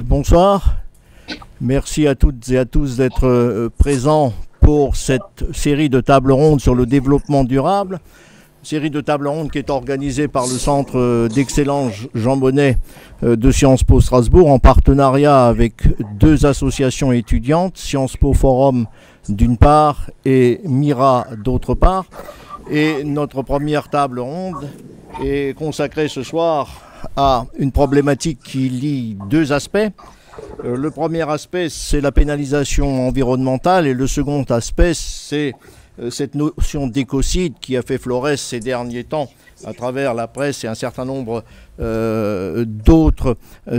Bonsoir. Merci à toutes et à tous d'être présents pour cette série de tables rondes sur le développement durable. Série de tables rondes qui est organisée par le Centre d'Excellence Jean Monnet de Sciences Po Strasbourg en partenariat avec deux associations étudiantes, Sciences Po Forum d'une part et MIRA d'autre part. Et notre première table ronde est consacrée ce soir à une problématique qui lie deux aspects. Le premier aspect, c'est la pénalisation environnementale et le second aspect, c'est cette notion d'écocide qui a fait florès ces derniers temps à travers la presse et un certain nombre d'autres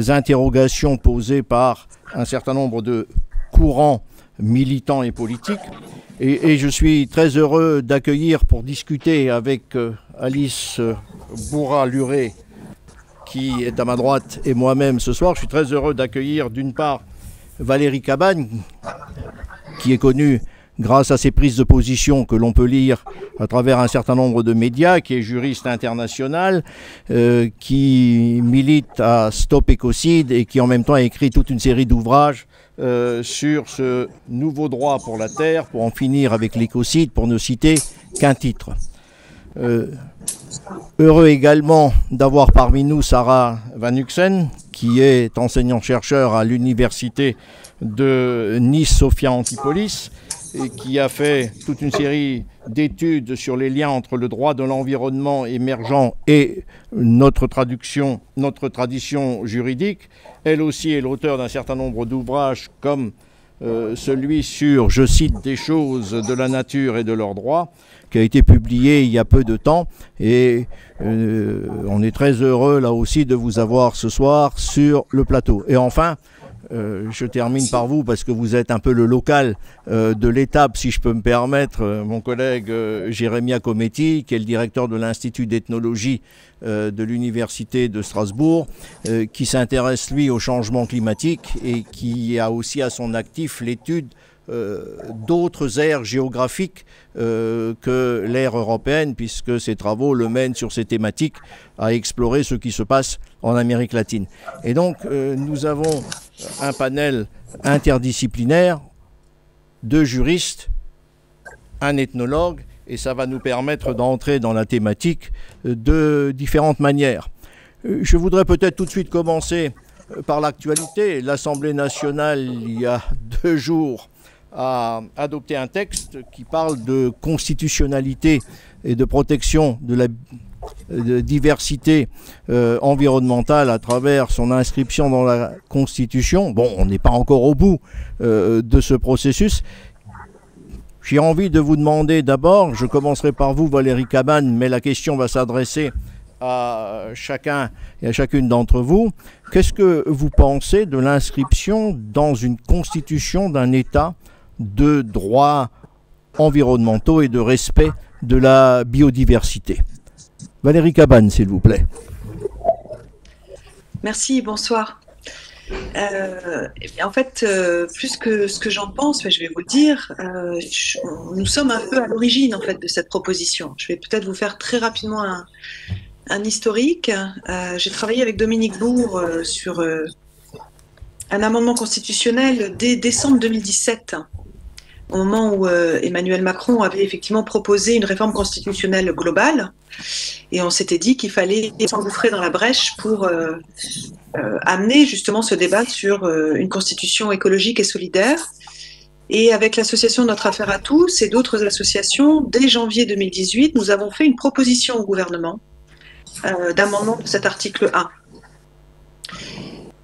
interrogations posées par un certain nombre de courants militants et politiques. Et je suis très heureux d'accueillir pour discuter avec Alice Bourra-Luré, qui est à ma droite, et moi-même ce soir. Je suis très heureux d'accueillir d'une part Valérie Cabanes, qui est connue grâce à ses prises de position que l'on peut lire à travers un certain nombre de médias, qui est juriste international, qui milite à Stop Écocide et qui en même temps a écrit toute une série d'ouvrages sur ce nouveau droit pour la Terre, pour en finir avec l'écocide, pour ne citer qu'un titre. Heureux également d'avoir parmi nous Sarah Van Huxen, qui est enseignant-chercheur à l'université de Nice-Sophia Antipolis et qui a fait toute une série d'études sur les liens entre le droit de l'environnement émergent et notre tradition juridique. Elle aussi est l'auteur d'un certain nombre d'ouvrages comme celui sur, je cite, des choses de la nature et de leurs droits, qui a été publié il y a peu de temps. Et on est très heureux là aussi de vous avoir ce soir sur le plateau. Et enfin, je termine par vous parce que vous êtes un peu le local de l'étape, si je peux me permettre, mon collègue Jérémia Cometti, qui est le directeur de l'Institut d'ethnologie de l'Université de Strasbourg, qui s'intéresse lui au changement climatique et qui a aussi à son actif l'étude d'autres aires géographiques que l'ère européenne, puisque ses travaux le mènent sur ces thématiques à explorer ce qui se passe en Amérique latine. Et donc nous avons un panel interdisciplinaire, deux juristes, un ethnologue, et ça va nous permettre d'entrer dans la thématique de différentes manières. Je voudrais peut-être tout de suite commencer par l'actualité. L'Assemblée nationale, il y a 2 jours, a adopté un texte qui parle de constitutionnalité et de protection de la diversité environnementale à travers son inscription dans la Constitution. Bon, on n'est pas encore au bout de ce processus. J'ai envie de vous demander d'abord, je commencerai par vous Valérie Cabanes, mais la question va s'adresser à chacun et à chacune d'entre vous. Qu'est-ce que vous pensez de l'inscription dans une constitution d'un État de droits environnementaux et de respect de la biodiversité? Valérie Cabanes, s'il vous plaît. Merci, bonsoir. En fait, plus que ce que j'en pense, je vais vous le dire, nous sommes un peu à l'origine en fait de cette proposition. Je vais peut-être vous faire très rapidement un historique. J'ai travaillé avec Dominique Bourg sur un amendement constitutionnel dès décembre 2017, au moment où Emmanuel Macron avait effectivement proposé une réforme constitutionnelle globale, et on s'était dit qu'il fallait s'engouffrer dans la brèche pour amener justement ce débat sur une constitution écologique et solidaire. Et avec l'association Notre Affaire à tous et d'autres associations, dès janvier 2018, nous avons fait une proposition au gouvernement d'amendement de cet article 1.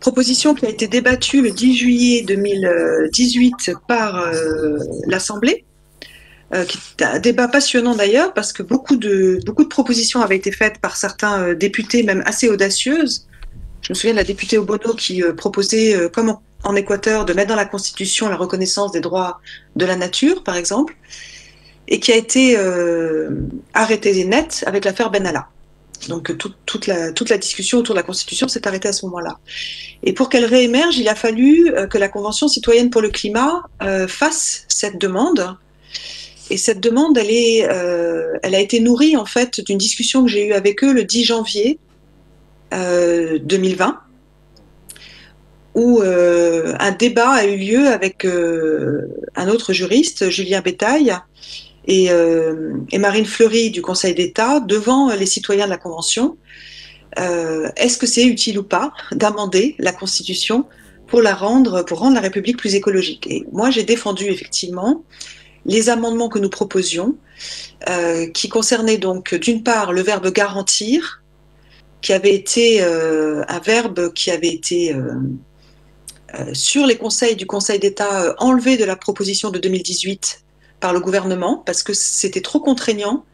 Proposition qui a été débattue le 10 juillet 2018 par l'Assemblée, qui est un débat passionnant d'ailleurs, parce que beaucoup de propositions avaient été faites par certains députés, même assez audacieuses. Je me souviens de la députée Obono qui proposait, comme en Équateur, de mettre dans la Constitution la reconnaissance des droits de la nature, par exemple, et qui a été arrêtée net avec l'affaire Benalla. Donc toute la discussion autour de la Constitution s'est arrêtée à ce moment-là. Et pour qu'elle réémerge, il a fallu que la Convention citoyenne pour le climat fasse cette demande. Et cette demande, elle a été nourrie en fait d'une discussion que j'ai eue avec eux le 10 janvier 2020, où un débat a eu lieu avec un autre juriste, Julien Bétaille, et Marine Fleury du Conseil d'État devant les citoyens de la Convention. Est-ce que c'est utile ou pas d'amender la Constitution pour rendre la République plus écologique? Et moi, j'ai défendu effectivement les amendements que nous proposions, qui concernaient donc d'une part le verbe garantir, qui avait été un verbe qui avait été sur les conseils du Conseil d'État enlevé de la proposition de 2018 par le gouvernement parce que c'était trop contraignant,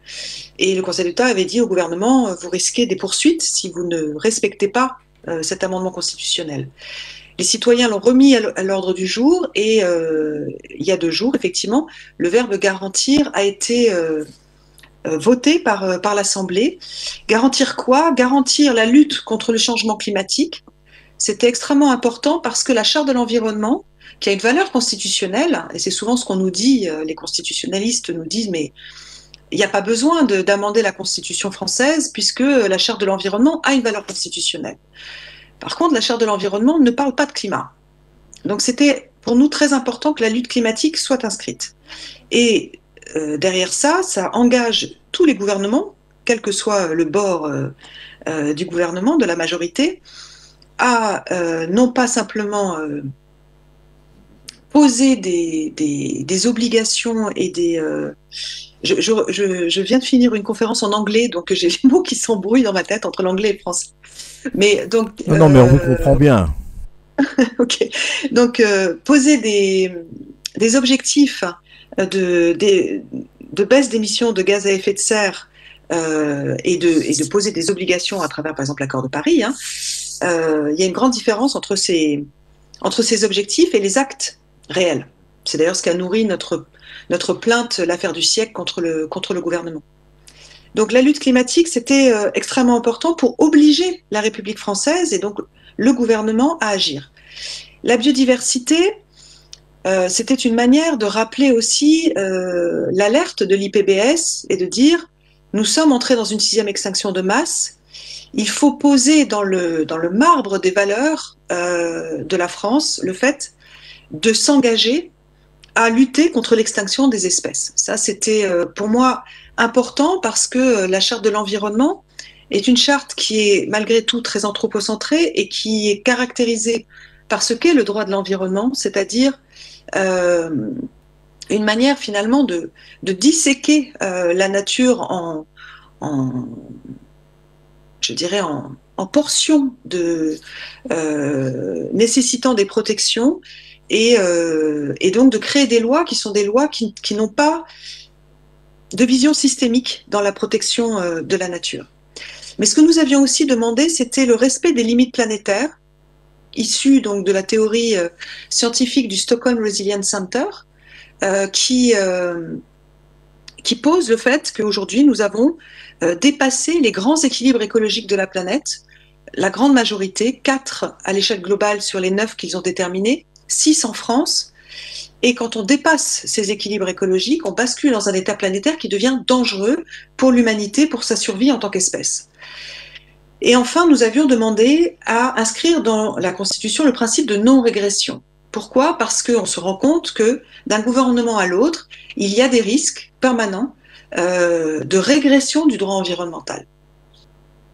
et le Conseil d'État avait dit au gouvernement vous risquez des poursuites si vous ne respectez pas cet amendement constitutionnel. Les citoyens l'ont remis à l'ordre du jour, et il y a 2 jours, effectivement, le verbe garantir a été voté par l'Assemblée. Garantir quoi? Garantir la lutte contre le changement climatique. C'était extrêmement important parce que la Charte de l'environnement, qui a une valeur constitutionnelle, et c'est souvent ce qu'on nous dit, les constitutionnalistes nous disent, mais il n'y a pas besoin d'amender la Constitution française puisque la Charte de l'environnement a une valeur constitutionnelle. Par contre, la Charte de l'environnement ne parle pas de climat. Donc c'était pour nous très important que la lutte climatique soit inscrite. Et derrière ça, ça engage tous les gouvernements, quel que soit le bord du gouvernement, de la majorité, à non pas simplement poser des obligations et des... Je viens de finir une conférence en anglais, donc j'ai les mots qui s'embrouillent dans ma tête entre l'anglais et le français. Mais donc, non, mais on vous comprend bien. Ok. Donc, poser des objectifs de baisse d'émissions de gaz à effet de serre et de poser des obligations à travers, par exemple, l'accord de Paris, hein, il y a une grande différence entre ces objectifs et les actes réels. C'est d'ailleurs ce qu'a nourri notre plainte, l'affaire du siècle contre le gouvernement. Donc la lutte climatique, c'était extrêmement important pour obliger la République française et donc le gouvernement à agir. La biodiversité, c'était une manière de rappeler aussi l'alerte de l'IPBES et de dire nous sommes entrés dans une 6e extinction de masse. Il faut poser dans le marbre des valeurs de la France le fait de s'engager à lutter contre l'extinction des espèces. Ça, c'était pour moi important parce que la Charte de l'environnement est une charte qui est malgré tout très anthropocentrée et qui est caractérisée par ce qu'est le droit de l'environnement, c'est-à-dire une manière finalement de disséquer la nature je dirais en portions nécessitant des protections et donc de créer des lois qui sont des lois qui n'ont pas de vision systémique dans la protection de la nature. Mais ce que nous avions aussi demandé, c'était le respect des limites planétaires, issues donc de la théorie scientifique du Stockholm Resilience Center, qui pose le fait qu'aujourd'hui nous avons dépassé les grands équilibres écologiques de la planète, la grande majorité, 4 à l'échelle globale sur les 9 qu'ils ont déterminés, 6 en France. Et quand on dépasse ces équilibres écologiques, on bascule dans un état planétaire qui devient dangereux pour l'humanité, pour sa survie en tant qu'espèce. Et enfin, nous avions demandé à inscrire dans la Constitution le principe de non-régression. Pourquoi? Parce qu'on se rend compte que d'un gouvernement à l'autre, il y a des risques permanents de régression du droit environnemental.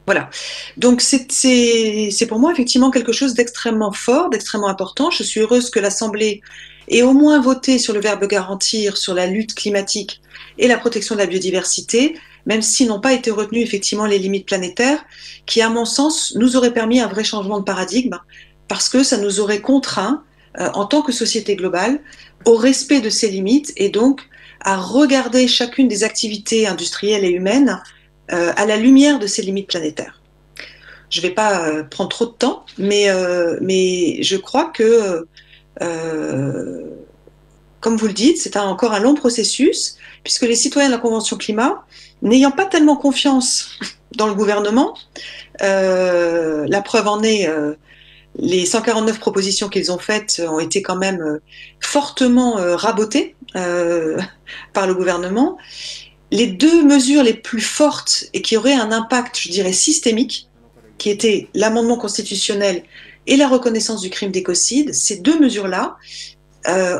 Voilà. Donc c'est pour moi effectivement quelque chose d'extrêmement fort, d'extrêmement important. Je suis heureuse que l'Assemblée ait au moins voté sur le verbe garantir, sur la lutte climatique et la protection de la biodiversité, même s'ils n'ont pas été retenus effectivement les limites planétaires, qui à mon sens nous auraient permis un vrai changement de paradigme, parce que ça nous aurait contraints en tant que société globale au respect de ces limites et donc à regarder chacune des activités industrielles et humaines à la lumière de ces limites planétaires. Je ne vais pas prendre trop de temps, mais je crois que, comme vous le dites, c'est encore un long processus, puisque les citoyens de la Convention climat, n'ayant pas tellement confiance dans le gouvernement, la preuve en est, les 149 propositions qu'ils ont faites ont été quand même fortement rabotées par le gouvernement. Les 2 mesures les plus fortes et qui auraient un impact, je dirais, systémique, qui étaient l'amendement constitutionnel et la reconnaissance du crime d'écocide. Ces deux mesures-là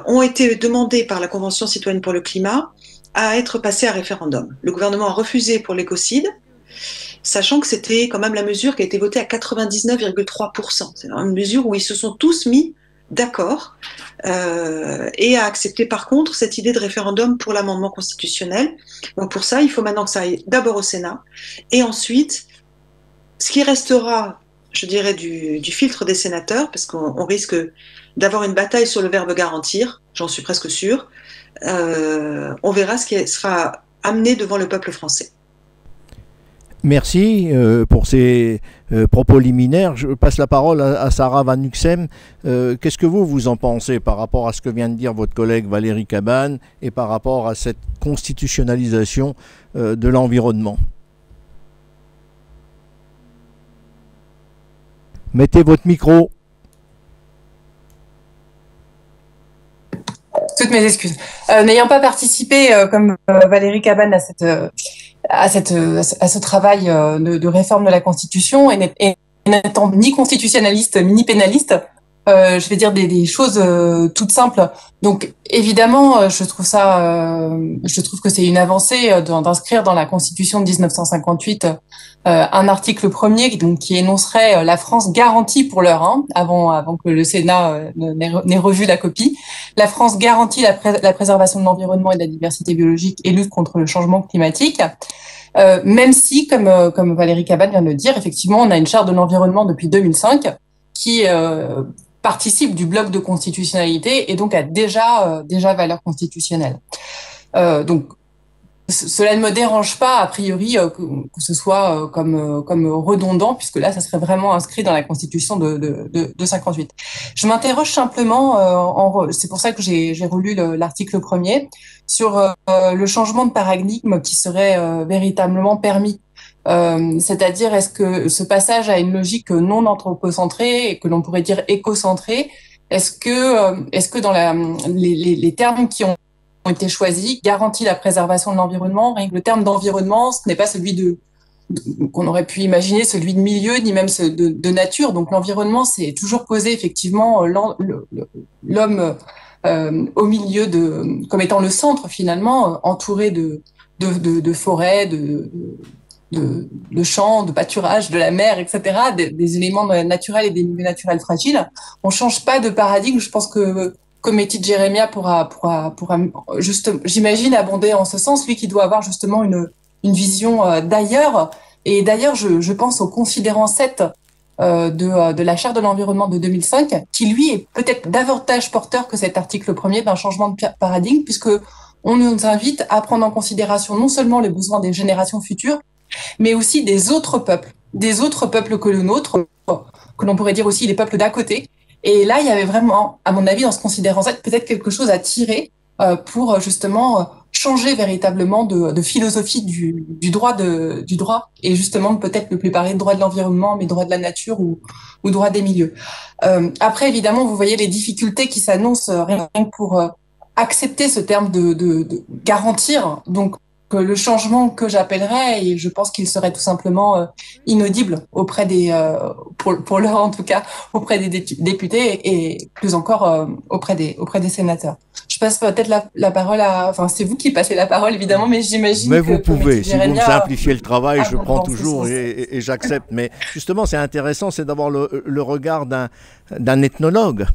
ont été demandées par la Convention citoyenne pour le climat à être passées à référendum. Le gouvernement a refusé pour l'écocide, sachant que c'était quand même la mesure qui a été votée à 99,3%. C'est une mesure où ils se sont tous mis d'accord et a accepté par contre cette idée de référendum pour l'amendement constitutionnel. Donc pour ça, il faut maintenant que ça aille d'abord au Sénat et ensuite, ce qui restera, je dirais, du filtre des sénateurs, parce qu'on risque d'avoir une bataille sur le verbe garantir, j'en suis presque sûre, on verra ce qui sera amené devant le peuple français. Merci pour ces propos liminaires. Je passe la parole à Sarah Van Nuxem. Qu'est-ce que vous en pensez par rapport à ce que vient de dire votre collègue Valérie Cabane et par rapport à cette constitutionnalisation de l'environnement? Mettez votre micro. Toutes mes excuses. N'ayant pas participé comme Valérie Cabane à ce travail de réforme de la Constitution et n'étant ni constitutionnaliste ni pénaliste, je vais dire des choses toutes simples. Donc évidemment, je trouve que c'est une avancée d'inscrire dans la Constitution de 1958 un article premier qui énoncerait la France garantit pour l'heure, avant que le Sénat n'ait revu la copie. La France garantit la préservation de l'environnement et de la diversité biologique et lutte contre le changement climatique. Même si, comme Valérie Cabane vient de le dire, effectivement, on a une charte de l'environnement depuis 2005 qui participe du bloc de constitutionnalité et donc a déjà valeur constitutionnelle. Donc, cela ne me dérange pas, a priori, que ce soit comme redondant, puisque là, ça serait vraiment inscrit dans la Constitution de 58. Je m'interroge simplement, c'est pour ça que j'ai relu l'article premier, sur le changement de paradigme qui serait véritablement permis. C'est-à-dire, est-ce que ce passage a une logique non anthropocentrée et que l'on pourrait dire écocentrée, est-ce que dans les termes qui ont été choisis, garantit la préservation de l'environnement. Le terme d'environnement, ce n'est pas celui qu'on aurait pu imaginer, celui de milieu, ni même de nature. Donc l'environnement, c'est toujours posé effectivement l'homme au milieu comme étant le centre finalement, entouré de forêts, de champs, de pâturages, de la mer, etc., des éléments naturels et des milieux naturels fragiles. On change pas de paradigme. Je pense que Cometi Jeremia pourra juste, j'imagine, abonder en ce sens, lui qui doit avoir justement une vision d'ailleurs. Et d'ailleurs, je pense au considérant 7 de la Charte de l'environnement de 2005, qui lui est peut-être davantage porteur que cet article premier d'un changement de paradigme, puisque on nous invite à prendre en considération non seulement les besoins des générations futures, mais aussi des autres peuples que le nôtre, que l'on pourrait dire aussi les peuples d'à côté. Et là, il y avait vraiment, à mon avis, dans ce considérant Z, peut-être quelque chose à tirer pour justement changer véritablement de philosophie du droit et justement peut-être ne plus parler de droit de l'environnement, mais droit de la nature ou droit des milieux. Après, évidemment, vous voyez les difficultés qui s'annoncent rien que pour accepter ce terme de garantir. Donc, le changement que j'appellerais, et je pense qu'il serait tout simplement inaudible auprès pour l'heure en tout cas, auprès des députés et plus encore auprès des sénateurs. Je passe peut-être la parole enfin c'est vous qui passez la parole évidemment, mais j'imagine mais que vous pouvez, si vous me simplifiez le travail, je prends dans ce toujours sens. et j'accepte. Mais justement, c'est intéressant, c'est d'avoir le regard d'un ethnologue.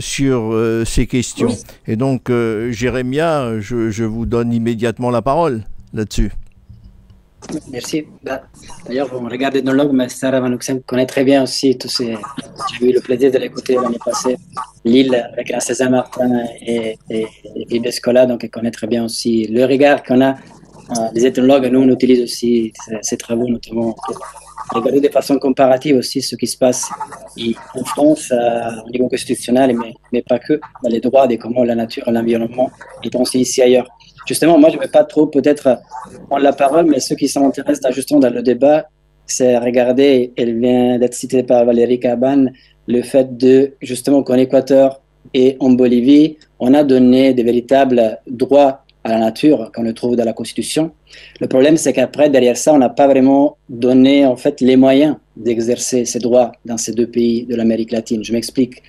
Sur ces questions. Oui. Et donc, Jérémia, je vous donne immédiatement la parole là-dessus. Merci. D'ailleurs, on regarde l'ethnologue, mais Sarah Van Nuxem connaît très bien aussi tous ces. J'ai eu le plaisir de l'écouter l'année passée, Lille avec la Saint-Martin et Ville Escola, donc elle connaît très bien aussi le regard qu'on a. Les ethnologues, nous, on utilise aussi ces travaux, notamment pour regarder de façon comparative aussi ce qui se passe en France au niveau constitutionnel, mais pas que, les droits et comment la nature et l'environnement est aussi ici ailleurs. Justement, moi, je ne vais pas trop peut-être prendre la parole, mais ceux qui s'intéressent justement dans le débat, c'est regarder, elle vient d'être citée par Valérie Cabane, le fait de, justement, qu'en Équateur et en Bolivie, on a donné des véritables droits à la nature qu'on le trouve dans la Constitution. Le problème, c'est qu'après, derrière ça, on n'a pas vraiment donné en fait les moyens d'exercer ces droits dans ces deux pays de l'Amérique latine. Je m'explique.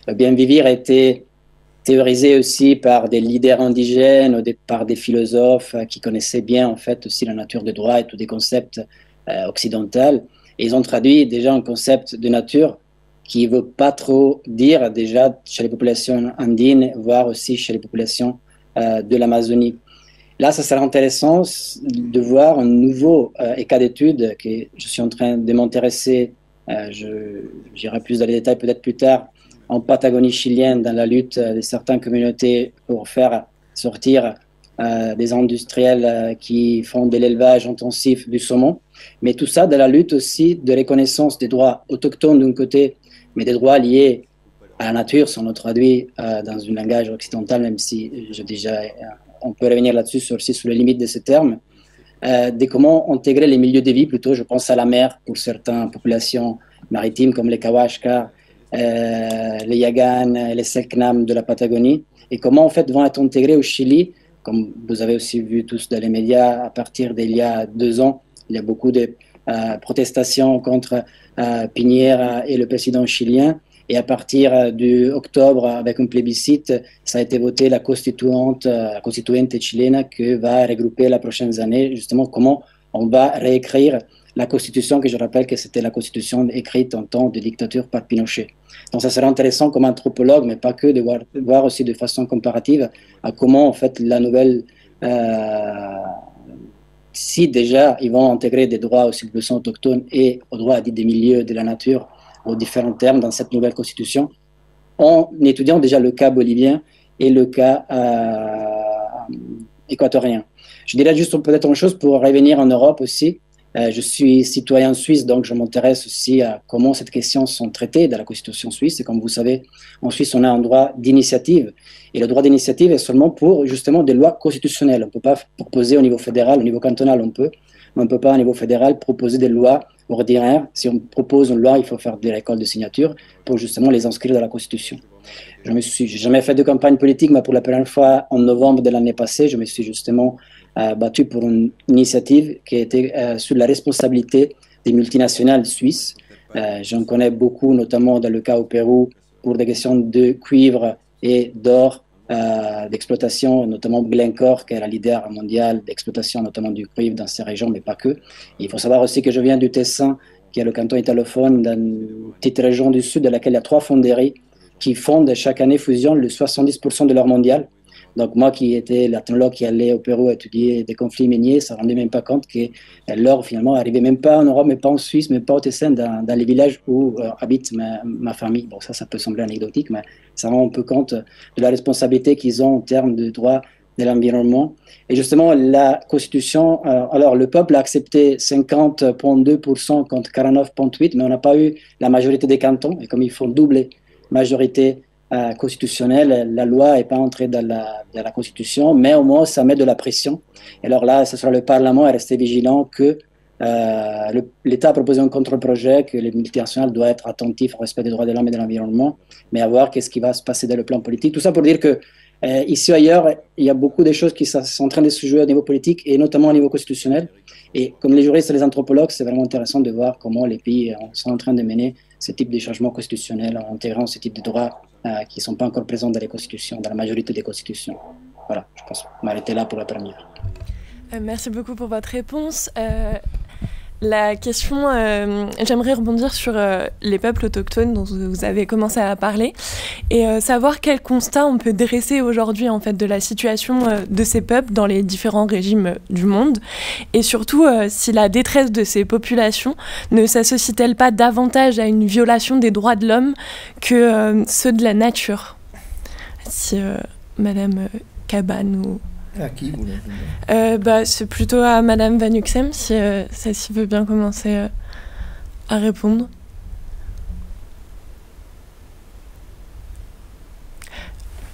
Le bien vivre a été théorisé aussi par des leaders indigènes ou par des philosophes qui connaissaient bien en fait aussi la nature des droits et tous des concepts occidentaux. Et ils ont traduit déjà un concept de nature qui ne veut pas trop dire déjà chez les populations andines, voire aussi chez les populations de l'Amazonie. Là, ça sera intéressant de voir un nouveau cas d'étude que je suis en train de m'intéresser, j'irai plus dans les détails peut-être plus tard, en Patagonie chilienne, dans la lutte de certaines communautés pour faire sortir des industriels qui font de l'élevage intensif du saumon. Mais tout ça dans la lutte aussi de reconnaissance des droits autochtones d'un côté, mais des droits liés à la nature, si on le traduit dans un langage occidental, même si on peut revenir là-dessus aussi sur les limites de ces termes, de comment intégrer les milieux de vie, plutôt je pense à la mer pour certaines populations maritimes comme les Kawashka, les Yagan, les Selknam de la Patagonie, et comment en fait vont être intégrés au Chili, comme vous avez aussi vu tous dans les médias à partir d'il y a 2 ans. Il y a beaucoup de protestations contre Piñera et le président chilien. Et à partir d'octobre, avec un plébiscite, ça a été voté la constituante chilienne qui va regrouper les prochaines années, justement, comment on va réécrire la constitution, que je rappelle que c'était la constitution écrite en temps de dictature par Pinochet. Donc ça sera intéressant comme anthropologue, mais pas que, de voir aussi de façon comparative à comment, en fait, la nouvelle... si déjà ils vont intégrer des droits aux populations autochtones et aux droits des milieux de la nature, aux différents termes dans cette nouvelle constitution, en étudiant déjà le cas bolivien et le cas équatorien. Je dirais juste peut-être une chose pour revenir en Europe aussi. Je suis citoyen suisse, donc je m'intéresse aussi à comment ces questions sont traitées dans la Constitution suisse. Et comme vous savez, en Suisse, on a un droit d'initiative. Et le droit d'initiative est seulement pour justement des lois constitutionnelles. On ne peut pas proposer au niveau fédéral, au niveau cantonal, on peut, mais on ne peut pas au niveau fédéral proposer des lois ordinaires. Si on propose une loi, il faut faire des récoltes de signatures pour justement les inscrire dans la Constitution. Je n'ai jamais fait de campagne politique, mais pour la première fois, en novembre de l'année passée, je me suis justement battu pour une initiative qui était sur la responsabilité des multinationales suisses. J'en connais beaucoup, notamment dans le cas au Pérou, pour des questions de cuivre et d'or, d'exploitation, notamment Glencore, qui est la leader mondiale d'exploitation, notamment du cuivre dans ces régions, mais pas que. Il faut savoir aussi que je viens du Tessin, qui est le canton italophone, dans une petite région du sud, dans laquelle il y a 3 fonderies qui fondent chaque année, fusionnent le 70% de l'or mondial. Donc moi qui étais l'ethnologue qui allait au Pérou étudier des conflits miniers, ça ne rendait même pas compte que l'or finalement n'arrivait même pas en Europe, mais pas en Suisse, mais pas au Tessin, dans les villages où habite ma famille. Bon, ça peut sembler anecdotique, mais ça rend un peu compte de la responsabilité qu'ils ont en termes de droit de l'environnement. Et justement, la Constitution, alors le peuple a accepté 50,2% contre 49,8%, mais on n'a pas eu la majorité des cantons, et comme ils font doubler majorité constitutionnelle, la loi n'est pas entrée dans la Constitution, mais au moins ça met de la pression. Et alors là, ce sera le Parlement à rester vigilant que l'État a proposé un contre-projet, que les multinationales doivent être attentifs au respect des droits de l'homme et de l'environnement, mais à voir qu'est-ce qui va se passer dans le plan politique. Tout ça pour dire que ici ou ailleurs, il y a beaucoup de choses qui sont en train de se jouer au niveau politique et notamment au niveau constitutionnel. Et comme les juristes et les anthropologues, c'est vraiment intéressant de voir comment les pays sont en train de mener ce type de changements constitutionnels en intégrant ce type de droits qui ne sont pas encore présents dans les constitutions, dans la majorité des constitutions. Voilà, je pense m'arrêter là pour la première. Merci beaucoup pour votre réponse. La question, j'aimerais rebondir sur les peuples autochtones dont vous avez commencé à parler et savoir quel constat on peut dresser aujourd'hui en fait de la situation de ces peuples dans les différents régimes du monde et surtout si la détresse de ces populations ne s'associe-t-elle pas davantage à une violation des droits de l'homme que ceux de la nature. Si Madame Cabane ou... À qui vous c'est plutôt à Madame Van Uxem, si celle-ci veut bien commencer à répondre.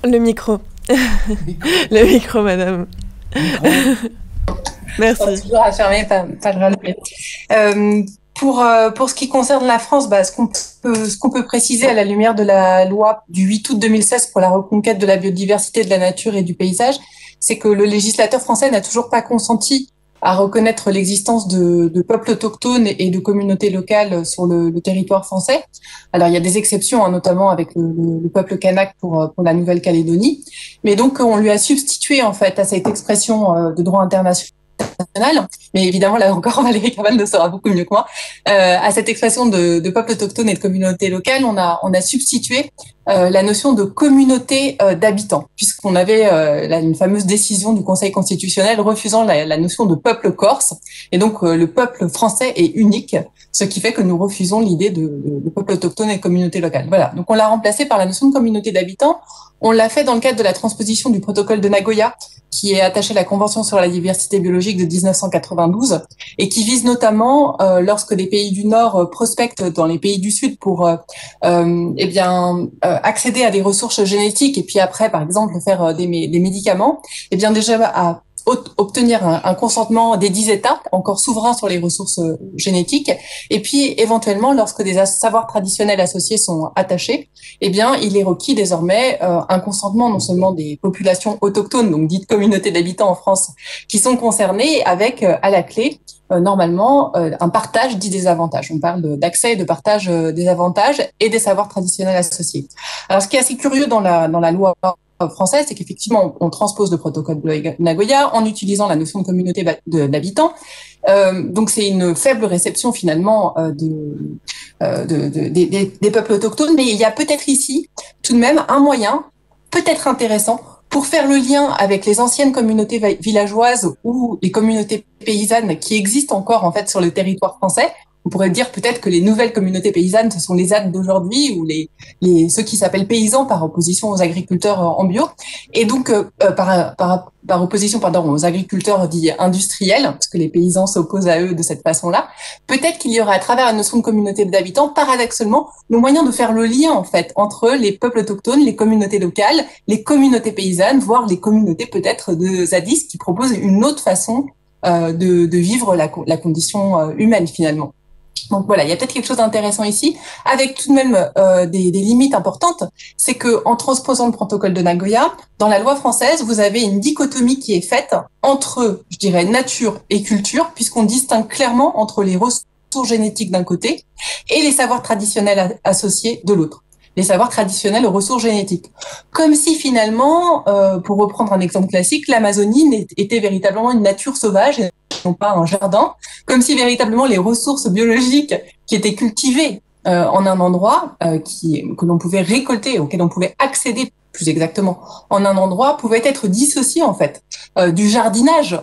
Le micro. Le micro, Madame. Micro. Merci. Toujours à fermer, pas le relever. Pour ce qui concerne la France, ce qu'on peut préciser à la lumière de la loi du 8 août 2016 pour la reconquête de la biodiversité, de la nature et du paysage, c'est que le législateur français n'a toujours pas consenti à reconnaître l'existence de peuples autochtones et de communautés locales sur le territoire français. Alors, il y a des exceptions, hein, notamment avec le peuple kanak pour la Nouvelle-Calédonie. Mais donc, on lui a substitué, en fait, à cette expression de droit international, mais évidemment, là encore, Valérie Cabane le saura beaucoup mieux que moi, à cette expression de peuple autochtone et de communauté locale, on a substitué la notion de communauté d'habitants, puisqu'on avait une fameuse décision du Conseil constitutionnel refusant la notion de peuple corse, et donc le peuple français est unique, ce qui fait que nous refusons l'idée de peuple autochtone et de communauté locale. Voilà, donc on l'a remplacé par la notion de communauté d'habitants. On l'a fait dans le cadre de la transposition du protocole de Nagoya, qui est attaché à la Convention sur la diversité biologique de 1992 et qui vise notamment, lorsque les pays du Nord prospectent dans les pays du Sud pour accéder à des ressources génétiques et puis après, par exemple, faire des médicaments, eh bien déjà à obtenir un consentement des 10 États encore souverains sur les ressources génétiques, et puis éventuellement lorsque des savoirs traditionnels associés sont attachés, eh bien il est requis désormais un consentement non seulement des populations autochtones, donc dites communautés d'habitants en France, qui sont concernées, avec à la clé normalement un partage dit des avantages. On parle d'accès et de partage des avantages et des savoirs traditionnels associés. Alors ce qui est assez curieux dans la loi française, c'est qu'effectivement, on transpose le protocole de Nagoya en utilisant la notion de communauté d'habitants. Donc, c'est une faible réception finalement des peuples autochtones, mais il y a peut-être ici tout de même un moyen, peut-être intéressant, pour faire le lien avec les anciennes communautés villageoises ou les communautés paysannes qui existent encore en fait sur le territoire français. On pourrait dire peut-être que les nouvelles communautés paysannes, ce sont les ZAD d'aujourd'hui ou ceux qui s'appellent paysans par opposition aux agriculteurs en bio. Et donc, par opposition, aux agriculteurs dits industriels, parce que les paysans s'opposent à eux de cette façon-là. Peut-être qu'il y aurait à travers la notion de communauté d'habitants, paradoxalement, le moyen de faire le lien, en fait, entre les peuples autochtones, les communautés locales, les communautés paysannes, voire les communautés peut-être de zadistes qui proposent une autre façon de vivre la condition humaine, finalement. Donc voilà, il y a peut-être quelque chose d'intéressant ici, avec tout de même des limites importantes. C'est que en transposant le protocole de Nagoya, dans la loi française, vous avez une dichotomie qui est faite entre, je dirais, nature et culture, puisqu'on distingue clairement entre les ressources génétiques d'un côté et les savoirs traditionnels associés de l'autre. Les savoirs traditionnels aux ressources génétiques. Comme si finalement, pour reprendre un exemple classique, l'Amazonie était véritablement une nature sauvage et non pas un jardin, comme si véritablement les ressources biologiques qui étaient cultivées en un endroit, que l'on pouvait récolter, auquel on pouvait accéder plus exactement, en un endroit, pouvaient être dissociées en fait du jardinage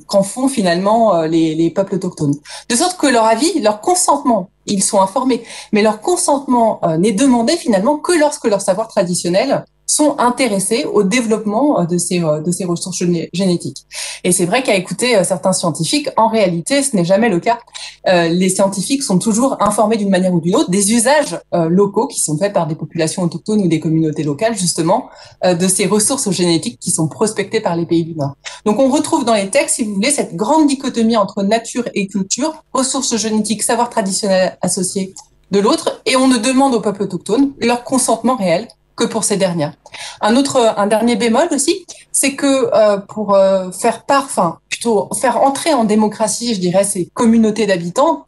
qu'en font finalement les peuples autochtones. De sorte que leur avis, leur consentement, ils sont informés, mais leur consentement n'est demandé finalement que lorsque leurs savoirs traditionnels sont intéressés au développement de ces ressources génétiques. Et c'est vrai qu'à écouter certains scientifiques, en réalité, ce n'est jamais le cas. Les scientifiques sont toujours informés d'une manière ou d'une autre des usages locaux qui sont faits par des populations autochtones ou des communautés locales, justement, de ces ressources génétiques qui sont prospectées par les pays du Nord. Donc on retrouve dans les textes, si vous voulez, cette grande dichotomie entre nature et culture, ressources génétiques, savoirs traditionnels associés de l'autre, et on ne demande aux peuples autochtones leur consentement réel que pour ces dernières. Un dernier bémol aussi, c'est que pour faire entrer en démocratie, je dirais, ces communautés d'habitants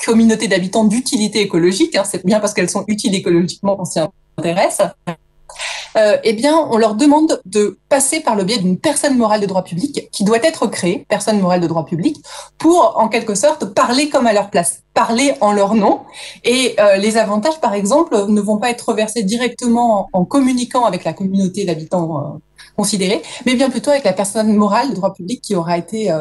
d'utilité écologique, hein, c'est bien parce qu'elles sont utiles écologiquement qu'on s'y intéresse, eh bien, on leur demande de passer par le biais d'une personne morale de droit public qui doit être créée, personne morale de droit public, pour, en quelque sorte, parler comme à leur place, parler en leur nom. Et les avantages, par exemple, ne vont pas être reversés directement en communiquant avec la communauté d'habitants considérée, mais bien plutôt avec la personne morale de droit public qui aura été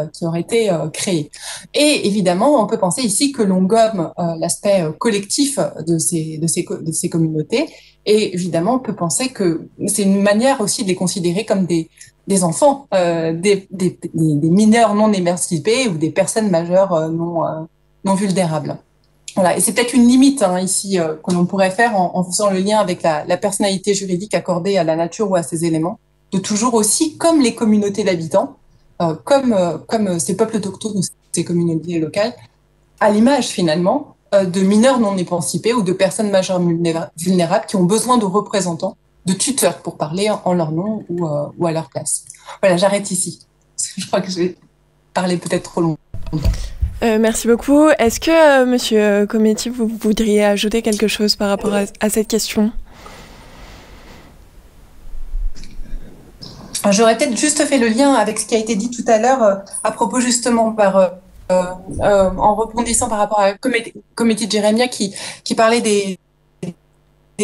créée. Et évidemment, on peut penser ici que l'on gomme l'aspect collectif de ces communautés. Et évidemment, on peut penser que c'est une manière aussi de les considérer comme des enfants, des mineurs non émancipés ou des personnes majeures non vulnérables. Voilà. Et c'est peut-être une limite ici que l'on pourrait faire en faisant le lien avec la personnalité juridique accordée à la nature ou à ces éléments, de toujours aussi, comme les communautés d'habitants, comme ces peuples autochtones ou ces communautés locales, à l'image finalement de mineurs non émancipés ou de personnes majeures vulnérables qui ont besoin de représentants, de tuteurs pour parler en leur nom ou à leur place. Voilà, j'arrête ici. Je crois que je vais parler peut-être trop long. Merci beaucoup. Est-ce que, Monsieur Cometti, vous voudriez ajouter quelque chose par rapport à cette question? J'aurais peut-être juste fait le lien avec ce qui a été dit tout à l'heure à propos justement en rebondissant par rapport à Cometti Jeremia qui parlait des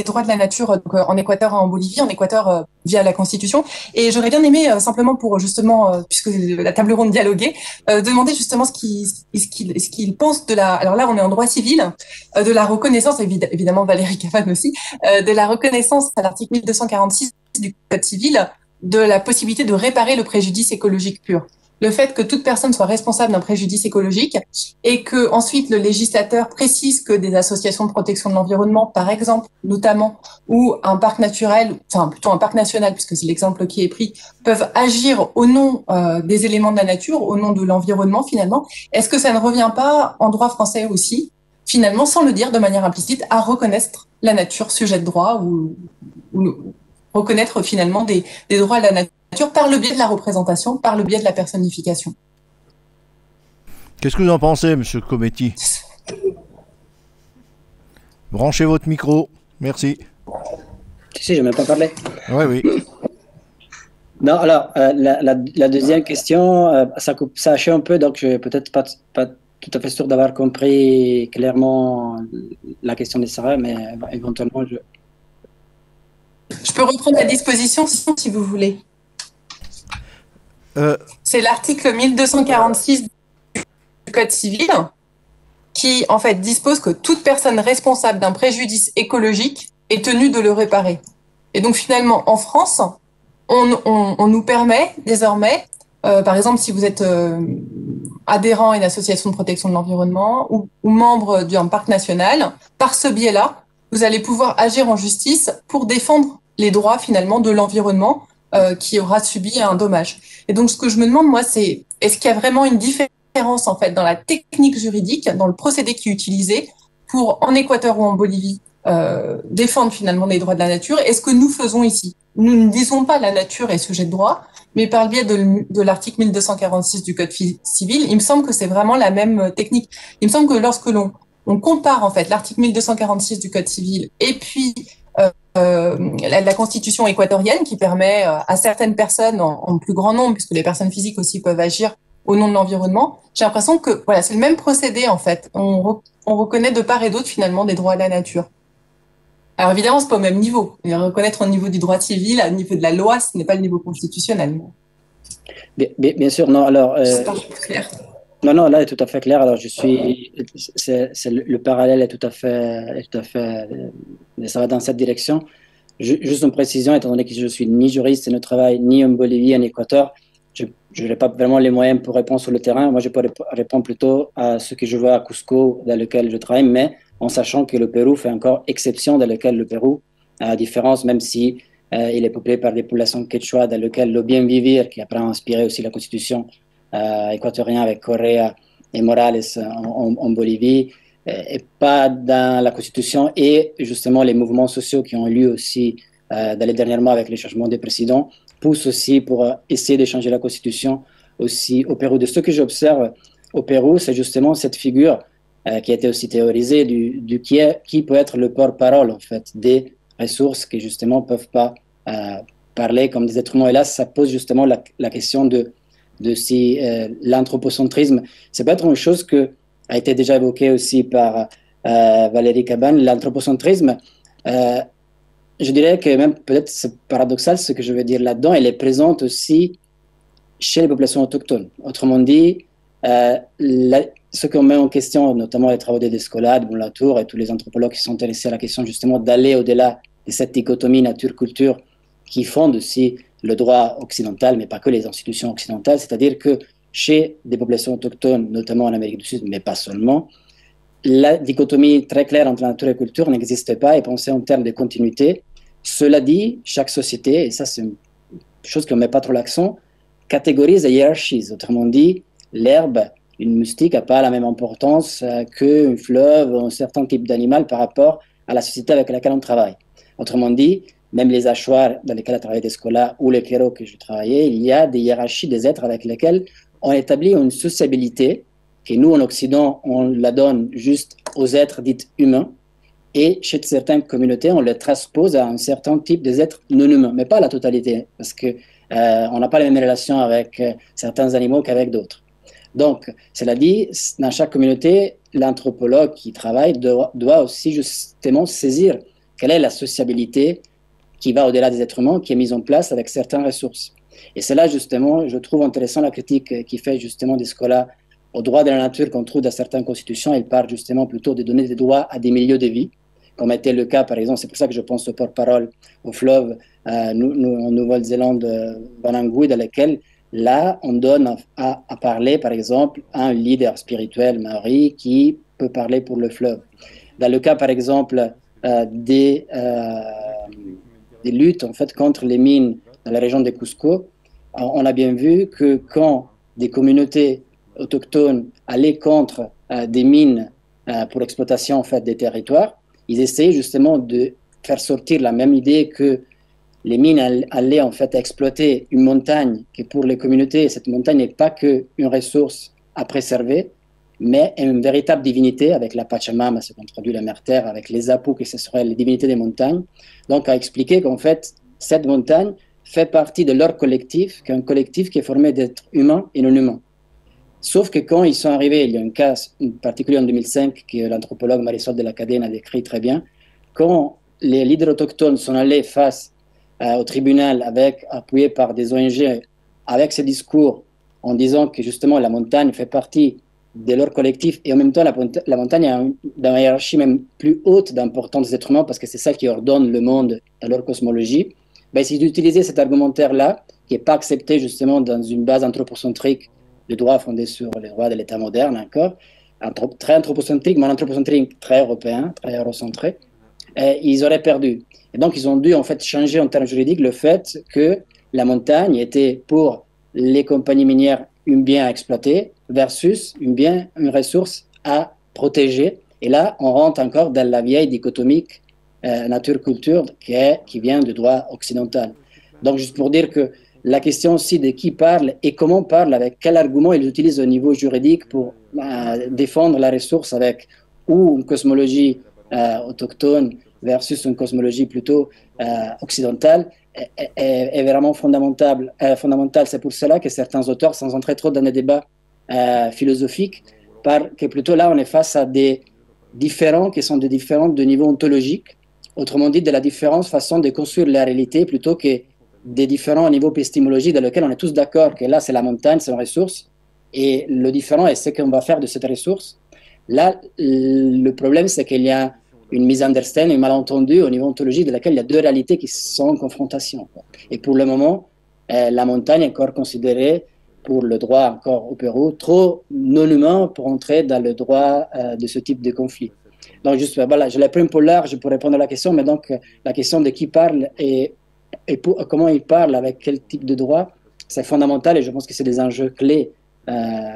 droits de la nature donc, en Équateur et en Bolivie, en Équateur via la Constitution. Et j'aurais bien aimé, simplement pour justement, puisque la table ronde dialoguait, demander justement ce qu'il pense de la... Alors là, on est en droit civil, de la reconnaissance, évidemment Valérie Caban aussi, de la reconnaissance à l'article 1246 du Code civil de la possibilité de réparer le préjudice écologique pur. Le fait que toute personne soit responsable d'un préjudice écologique et que ensuite le législateur précise que des associations de protection de l'environnement, par exemple, notamment, ou un parc naturel, enfin plutôt un parc national, puisque c'est l'exemple qui est pris, peuvent agir au nom des éléments de la nature, au nom de l'environnement finalement. Est-ce que ça ne revient pas en droit français aussi, finalement, sans le dire de manière implicite, à reconnaître la nature sujet de droit ou reconnaître finalement des droits à la nature par le biais de la représentation, par le biais de la personnification. Qu'est-ce que vous en pensez, Monsieur Cometti? Branchez votre micro. Merci. Si, je ne vais pas parler. Oui, oui. Non, alors, la deuxième question, ça hache un peu, donc je ne suis peut-être pas tout à fait sûr d'avoir compris clairement la question de Sarah, mais éventuellement, Je peux reprendre la disposition si vous voulez. C'est l'article 1246 du Code civil qui, en fait, dispose que toute personne responsable d'un préjudice écologique est tenue de le réparer. Et donc, finalement, en France, on nous permet désormais, par exemple, si vous êtes adhérent à une association de protection de l'environnement ou membre d'un parc national, par ce biais-là, vous allez pouvoir agir en justice pour défendre les droits, finalement, de l'environnement qui aura subi un dommage. Et donc, ce que je me demande, moi, c'est est-ce qu'il y a vraiment une différence, en fait, dans la technique juridique, dans le procédé qui est utilisé pour, en Équateur ou en Bolivie, défendre finalement les droits de la nature? Est-ce que nous faisons ici? Nous ne disons pas la nature est sujet de droit, mais par le biais de l'article 1246 du Code civil, il me semble que c'est vraiment la même technique. Il me semble que lorsque on compare, en fait, l'article 1246 du Code civil et puis la Constitution équatorienne qui permet à certaines personnes en plus grand nombre, puisque les personnes physiques aussi peuvent agir au nom de l'environnement, j'ai l'impression que voilà, c'est le même procédé en fait. On reconnaît de part et d'autre finalement des droits à la nature. Alors évidemment, c'est pas au même niveau. Reconnaître au niveau du droit civil, au niveau de la loi, ce n'est pas le niveau constitutionnel. Bien sûr, non. Alors, c'est pas clair. Non, là est tout à fait clair. Alors, le parallèle est tout à fait, ça va dans cette direction. Juste une précision, étant donné que je suis ni juriste et ne travaille ni en Bolivie ni en Équateur, je n'ai pas vraiment les moyens pour répondre sur le terrain. Moi, je peux répondre plutôt à ce que je vois à Cusco, dans lequel je travaille, mais en sachant que le Pérou fait encore exception, dans lequel le Pérou, à la différence, même si il est peuplé par des populations quechua, dans lequel le bien vivre, qui après a inspiré aussi la Constitution équatorienne avec Correa et Morales en Bolivie, et pas dans la Constitution, et justement les mouvements sociaux qui ont eu lieu aussi dans les derniers mois avec le changement des présidents, poussent aussi pour essayer de changer la Constitution aussi au Pérou. De ce que j'observe au Pérou, c'est justement cette figure qui a été aussi théorisée du qui peut être le porte-parole en fait des ressources qui justement peuvent pas parler comme des êtres humains. Et là, ça pose justement la question de si l'anthropocentrisme, c'est peut-être une chose que a été déjà évoquée aussi par Valérie Caban. L'anthropocentrisme, je dirais que même peut-être c'est paradoxal ce que je veux dire là-dedans, elle est présente aussi chez les populations autochtones. Autrement dit, ce qu'on met en question, notamment les travaux d'Escalade, Latour et tous les anthropologues qui sont intéressés à la question justement d'aller au-delà de cette dichotomie nature-culture qui fonde aussi le droit occidental, mais pas que les institutions occidentales, c'est-à-dire que chez des populations autochtones, notamment en Amérique du Sud, mais pas seulement, la dichotomie très claire entre la nature et la culture n'existe pas et pensée en termes de continuité. Cela dit, chaque société, et ça c'est une chose qu'on ne met pas trop l'accent, catégorise et hiérarchise. Autrement dit, l'herbe, une moustique n'a pas la même importance qu'un fleuve ou un certain type d'animal par rapport à la société avec laquelle on travaille. Autrement dit, même les hachoirs dans lesquels a travaillé Descola ou les kéros que je travaillais, il y a des hiérarchies des êtres avec lesquels on établit une sociabilité que nous, en Occident, on la donne juste aux êtres dits humains. Et chez certaines communautés, on le transpose à un certain type d'êtres non humains, mais pas la totalité, parce que on n'a pas les mêmes relations avec certains animaux qu'avec d'autres. Donc, cela dit, dans chaque communauté, l'anthropologue qui travaille doit aussi justement saisir quelle est la sociabilité qui va au-delà des êtres humains, qui est mise en place avec certaines ressources. Et c'est là, justement, je trouve intéressant la critique qui fait justement Descola au droit de la nature qu'on trouve dans certaines constitutions. Il parle justement plutôt de donner des droits à des milieux de vie, comme était le cas, par exemple, c'est pour ça que je pense au porte-parole au fleuve en Nouvelle-Zélande, Wanangui, dans lequel, là, on donne à parler, par exemple, à un leader spirituel maori qui peut parler pour le fleuve. Dans le cas, par exemple, des luttes, en fait, contre les mines dans la région de Cusco, on a bien vu que quand des communautés autochtones allaient contre des mines pour exploitation, en fait, des territoires, ils essayaient justement de faire sortir la même idée que les mines allaient en fait exploiter une montagne qui pour les communautés, cette montagne n'est pas qu'une ressource à préserver, mais une véritable divinité avec la Pachamama, ce qu'on traduit la mère-terre, avec les Apus, qui ce seraient les divinités des montagnes. Donc à expliquer qu'en fait, cette montagne fait partie de leur collectif, qui est un collectif qui est formé d'êtres humains et non humains. Sauf que quand ils sont arrivés, il y a un cas particulier en 2005 que l'anthropologue Marisol de la Cadena a décrit très bien, quand les leaders autochtones sont allés face au tribunal appuyés par des ONG avec ce discours en disant que justement la montagne fait partie de leur collectif et en même temps la montagne a une hiérarchie même plus haute d'importance des êtres humains parce que c'est ça qui ordonne le monde à leur cosmologie, ben, c'est d'utiliser cet argumentaire-là qui n'est pas accepté justement dans une base anthropocentrique de droit fondé sur les droits de l'État moderne, encore, très anthropocentrique, mais un anthropocentrique très européen, très eurocentré, et ils auraient perdu. Et donc, ils ont dû en fait changer en termes juridiques le fait que la montagne était pour les compagnies minières un bien à exploiter versus une ressource à protéger. Et là, on rentre encore dans la vieille dichotomie nature-culture qui vient du droit occidental. Donc, juste pour dire que la question aussi de qui parle et comment parle, avec quel argument ils utilisent au niveau juridique pour défendre la ressource avec ou une cosmologie autochtone versus une cosmologie plutôt occidentale est vraiment fondamentale. C'est pour cela que certains auteurs, sans entrer trop dans des débats philosophiques, parlent que plutôt là on est face à des différents qui sont des différents de niveau ontologique, autrement dit de la différente façon de construire la réalité plutôt que des différents niveaux épistémologiques dans lesquels on est tous d'accord que là c'est la montagne, c'est une ressource, et le différent est ce qu'on va faire de cette ressource. Là, le problème c'est qu'il y a une misunderstanding, un malentendu au niveau ontologique de laquelle il y a deux réalités qui sont en confrontation. Et pour le moment, la montagne est encore considérée, pour le droit encore au Pérou, trop non humain pour entrer dans le droit de ce type de conflit. Donc juste, voilà, je l'ai pris un peu large pour répondre à la question, mais donc la question de qui parle et comment il parle, avec quel type de droit, c'est fondamental et je pense que c'est des enjeux clés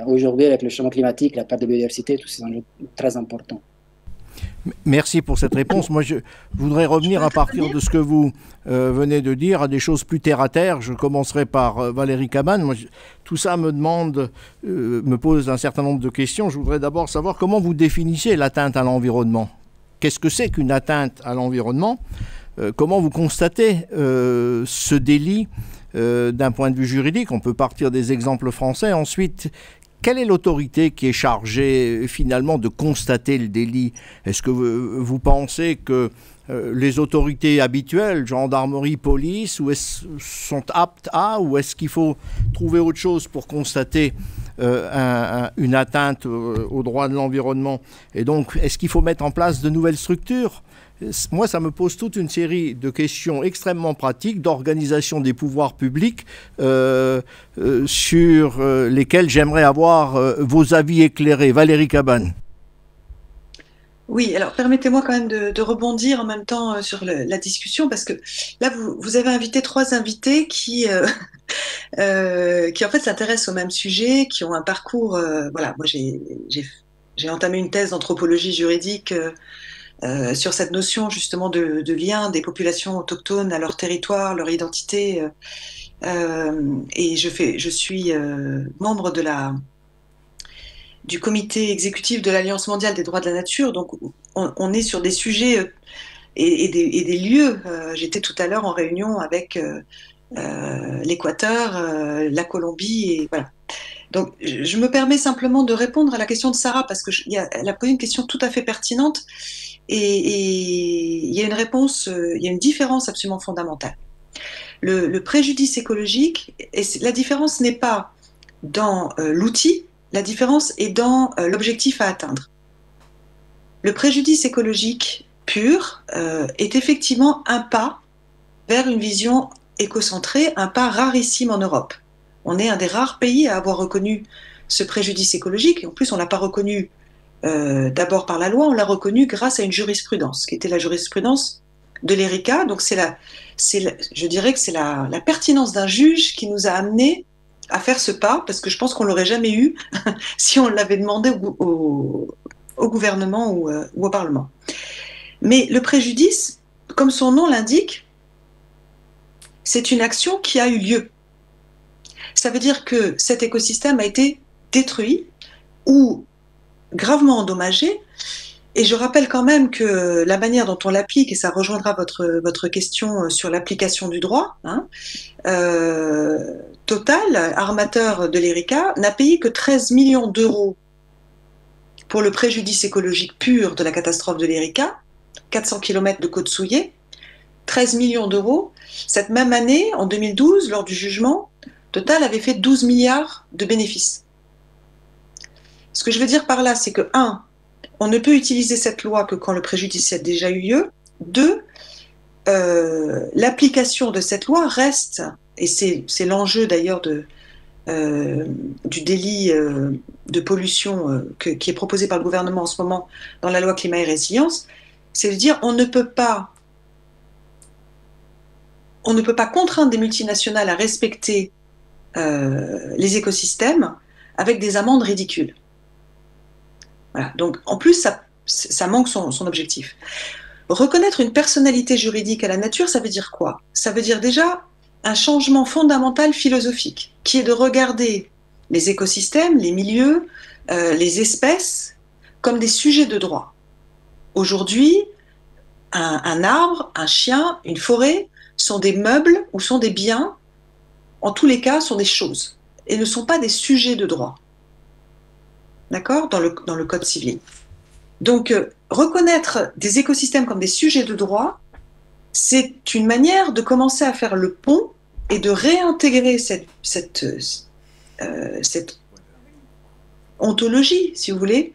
aujourd'hui avec le changement climatique, la perte de biodiversité, tous ces enjeux très importants. Merci pour cette réponse. Moi, je voudrais revenir à partir de ce que vous venez de dire à des choses plus terre à terre. Je commencerai par Valérie Cabane. Moi, tout ça me pose un certain nombre de questions. Je voudrais d'abord savoir comment vous définissez l'atteinte à l'environnement. Qu'est-ce que c'est qu'une atteinte à l'environnement ? Comment vous constatez ce délit d'un point de vue juridique ? On peut partir des exemples français. Ensuite, quelle est l'autorité qui est chargée finalement de constater le délit ? Est-ce que vous pensez que les autorités habituelles, gendarmerie, police, sont aptes à, ou est-ce qu'il faut trouver autre chose pour constater une atteinte au droit de l'environnement ? Et donc, est-ce qu'il faut mettre en place de nouvelles structures ? Moi, ça me pose toute une série de questions extrêmement pratiques d'organisation des pouvoirs publics sur lesquelles j'aimerais avoir vos avis éclairés. Valérie Cabane. Oui, alors permettez-moi quand même de rebondir en même temps sur la discussion, parce que là, vous avez invité trois invités qui en fait s'intéressent au même sujet, qui ont un parcours... voilà, moi j'ai entamé une thèse d'anthropologie juridique sur cette notion justement de lien des populations autochtones à leur territoire, leur identité. Et je suis membre du comité exécutif de l'Alliance mondiale des droits de la nature, donc on est sur des sujets et des lieux. J'étais tout à l'heure en réunion avec l'Équateur, la Colombie, et voilà. Donc je me permets simplement de répondre à la question de Sarah, parce qu'elle a posé une question tout à fait pertinente, et il y a une réponse, il y a une différence absolument fondamentale. Le préjudice écologique, la différence n'est pas dans l'outil, la différence est dans l'objectif à atteindre. Le préjudice écologique pur est effectivement un pas vers une vision écocentrée, un pas rarissime en Europe. On est un des rares pays à avoir reconnu ce préjudice écologique, et en plus on ne l'a pas reconnu d'abord par la loi, on l'a reconnu grâce à une jurisprudence, qui était la jurisprudence de l'ERICA. Donc je dirais que c'est la pertinence d'un juge qui nous a amenés à faire ce pas, parce que je pense qu'on ne l'aurait jamais eu si on l'avait demandé au gouvernement ou au Parlement. Mais le préjudice, comme son nom l'indique, c'est une action qui a eu lieu. Ça veut dire que cet écosystème a été détruit ou gravement endommagé. Et je rappelle quand même que la manière dont on l'applique, et ça rejoindra votre question sur l'application du droit, Total, armateur de l'ERICA, n'a payé que 13 millions d'euros pour le préjudice écologique pur de la catastrophe de l'ERICA, 400 km de côte souillée, 13 millions d'euros. Cette même année, en 2012, lors du jugement, Total avait fait 12 milliards de bénéfices. Ce que je veux dire par là, c'est que, 1, on ne peut utiliser cette loi que quand le préjudice a déjà eu lieu. 2, l'application de cette loi reste, et c'est l'enjeu d'ailleurs du délit de pollution qui est proposé par le gouvernement en ce moment dans la loi climat et résilience, c'est de dire on ne peut pas contraindre des multinationales à respecter les écosystèmes avec des amendes ridicules. Voilà. Donc en plus, ça manque son objectif. Reconnaître une personnalité juridique à la nature, ça veut dire quoi? Ça veut dire déjà un changement fondamental philosophique, qui est de regarder les écosystèmes, les milieux, les espèces, comme des sujets de droit. Aujourd'hui, un arbre, un chien, une forêt sont des meubles ou sont des biens, en tous les cas, sont des choses, et ne sont pas des sujets de droit. D'accord? Dans le Code civil. Donc, reconnaître des écosystèmes comme des sujets de droit, c'est une manière de commencer à faire le pont et de réintégrer cette ontologie, si vous voulez,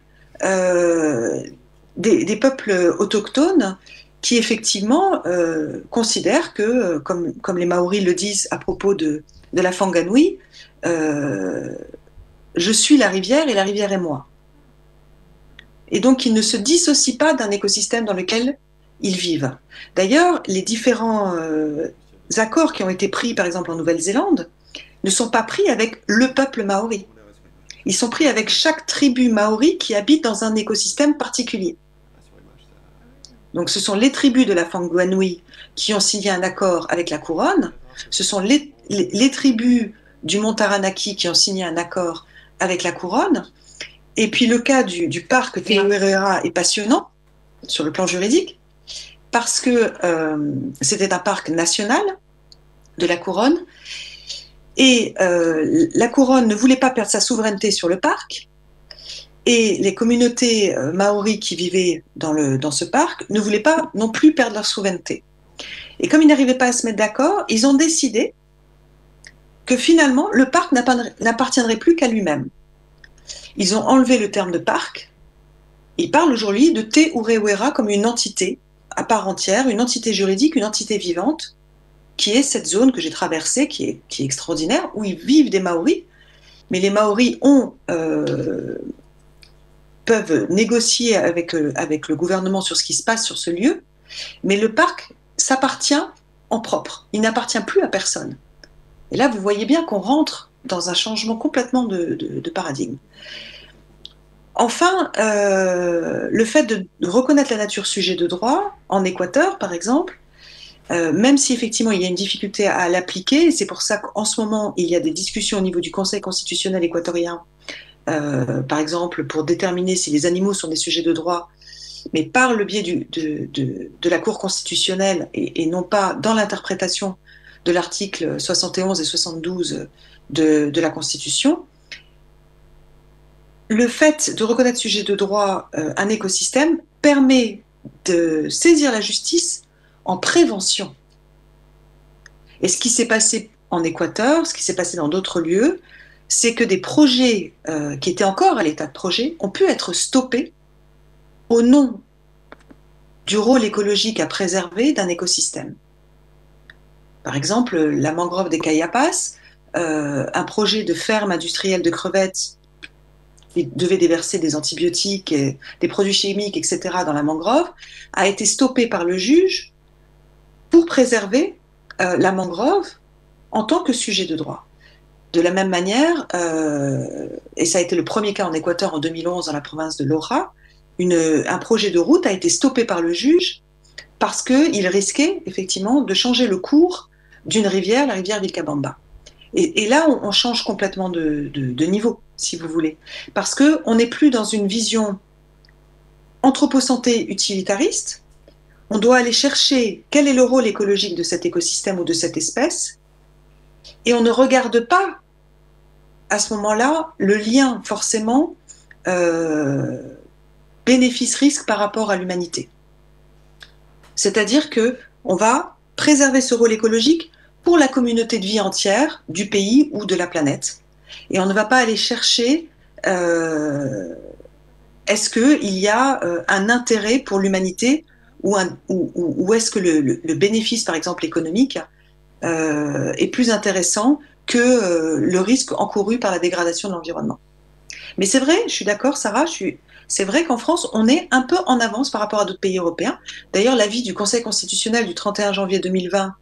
des peuples autochtones qui, effectivement, considèrent que, comme les Maoris le disent à propos de la Whanganui, je suis la rivière et la rivière est moi. Et donc, ils ne se dissocient pas d'un écosystème dans lequel ils vivent. D'ailleurs, les différents accords qui ont été pris, par exemple en Nouvelle-Zélande, ne sont pas pris avec le peuple maori. Ils sont pris avec chaque tribu maori qui habite dans un écosystème particulier. Donc, ce sont les tribus de la Whanganui qui ont signé un accord avec la couronne. Ce sont les tribus du Mont Taranaki qui ont signé un accord avec la couronne. Et puis le cas du parc Te Auereara est passionnant sur le plan juridique parce que c'était un parc national de la couronne et la couronne ne voulait pas perdre sa souveraineté sur le parc et les communautés maoris qui vivaient dans ce parc ne voulaient pas non plus perdre leur souveraineté. Et comme ils n'arrivaient pas à se mettre d'accord, ils ont décidé que finalement le parc n'appartiendrait plus qu'à lui-même. Ils ont enlevé le terme de parc. Ils parlent aujourd'hui de Te Auereara comme une entité à part entière, une entité juridique, une entité vivante, qui est cette zone que j'ai traversée, qui est extraordinaire, où ils vivent des Maoris. Mais les Maoris peuvent négocier avec le gouvernement sur ce qui se passe sur ce lieu, mais le parc s'appartient en propre. Il n'appartient plus à personne. Et là, vous voyez bien qu'on rentre dans un changement complètement de paradigme. Enfin, le fait de reconnaître la nature sujet de droit, en Équateur par exemple, même si effectivement il y a une difficulté à l'appliquer, c'est pour ça qu'en ce moment il y a des discussions au niveau du Conseil constitutionnel équatorien, par exemple pour déterminer si les animaux sont des sujets de droit, mais par le biais de la Cour constitutionnelle et non pas dans l'interprétation de l'article 71 et 72 de la Constitution. Le fait de reconnaître sujet de droit un écosystème permet de saisir la justice en prévention. Et ce qui s'est passé en Équateur, ce qui s'est passé dans d'autres lieux, c'est que des projets qui étaient encore à l'état de projet ont pu être stoppés au nom du rôle écologique à préserver d'un écosystème. Par exemple, la mangrove des Cayapas, un projet de ferme industrielle de crevettes qui devait déverser des antibiotiques, et des produits chimiques, etc. dans la mangrove, a été stoppé par le juge pour préserver la mangrove en tant que sujet de droit. De la même manière, et ça a été le premier cas en Équateur en 2011 dans la province de Loja, un projet de route a été stoppé par le juge parce qu'il risquait effectivement de changer le cours d'une rivière, la rivière Vilcabamba. Et là, on change complètement de niveau, si vous voulez, parce qu'on n'est plus dans une vision anthropocentrée utilitariste. On doit aller chercher quel est le rôle écologique de cet écosystème ou de cette espèce, et on ne regarde pas à ce moment-là le lien forcément bénéfice-risque par rapport à l'humanité. C'est-à-dire qu'on va préserver ce rôle écologique pour la communauté de vie entière du pays ou de la planète. Et on ne va pas aller chercher est-ce qu'il y a un intérêt pour l'humanité ou est-ce que le bénéfice, par exemple économique, est plus intéressant que le risque encouru par la dégradation de l'environnement. Mais c'est vrai, je suis d'accord Sarah, c'est vrai qu'en France, on est un peu en avance par rapport à d'autres pays européens. D'ailleurs, l'avis du Conseil constitutionnel du 31 janvier 2020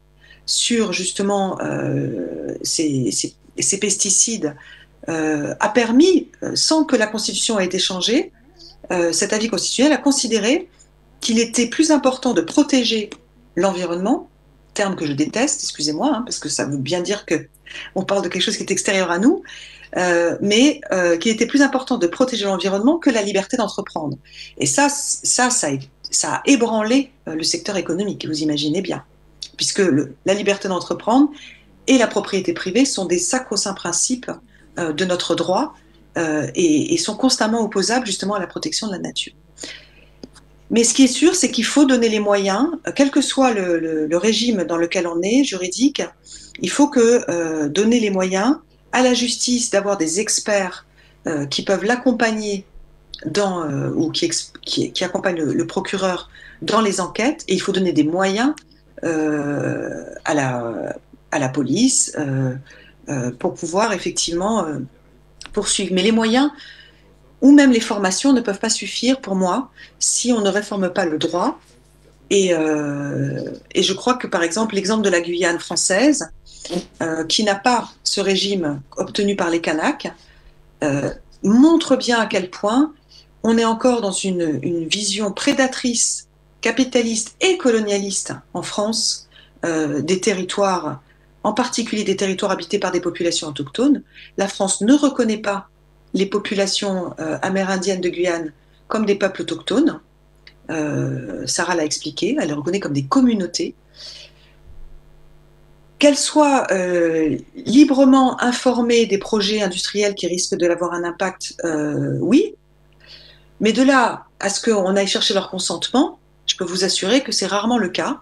sur justement ces pesticides a permis, sans que la Constitution ait été changée, cet avis constitutionnel a considéré qu'il était plus important de protéger l'environnement, terme que je déteste, excusez-moi, hein, parce que ça veut bien dire qu'on parle de quelque chose qui est extérieur à nous, mais qu'il était plus important de protéger l'environnement que la liberté d'entreprendre. Et ça a ébranlé le secteur économique, vous imaginez bien, puisque la liberté d'entreprendre et la propriété privée sont des sacro-saints principes de notre droit et sont constamment opposables justement à la protection de la nature. Mais ce qui est sûr, c'est qu'il faut donner les moyens, quel que soit le régime dans lequel on est, juridique, il faut donner les moyens à la justice d'avoir des experts qui peuvent l'accompagner ou qui accompagnent le procureur dans les enquêtes, et il faut donner des moyens à la police pour pouvoir effectivement poursuivre. Mais les moyens ou même les formations ne peuvent pas suffire pour moi si on ne réforme pas le droit. Et je crois que par exemple l'exemple de la Guyane française, qui n'a pas ce régime obtenu par les Kanaks, montre bien à quel point on est encore dans une vision prédatrice, capitaliste et colonialiste en France des territoires, en particulier des territoires habités par des populations autochtones. La France ne reconnaît pas les populations amérindiennes de Guyane comme des peuples autochtones. Sarah l'a expliqué, elle les reconnaît comme des communautés. Qu'elles soient librement informées des projets industriels qui risquent d'avoir un impact, oui, mais de là à ce qu'on aille chercher leur consentement, je peux vous assurer que c'est rarement le cas.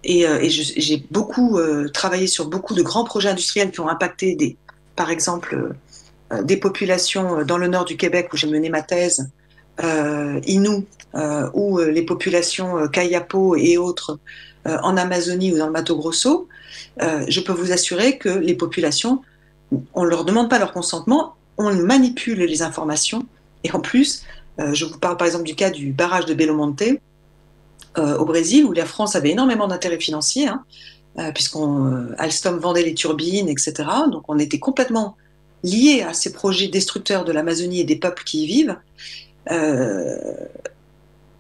Et j'ai beaucoup travaillé sur beaucoup de grands projets industriels qui ont impacté, par exemple, des populations dans le nord du Québec où j'ai mené ma thèse, Innu, ou les populations Kayapo et autres en Amazonie ou dans le Mato Grosso. Je peux vous assurer que les populations, on ne leur demande pas leur consentement, on manipule les informations. Et en plus, je vous parle par exemple du cas du barrage de Belo Monte au Brésil, où la France avait énormément d'intérêts financiers, puisqu'Alstom vendait les turbines, etc. Donc on était complètement liées à ces projets destructeurs de l'Amazonie et des peuples qui y vivent.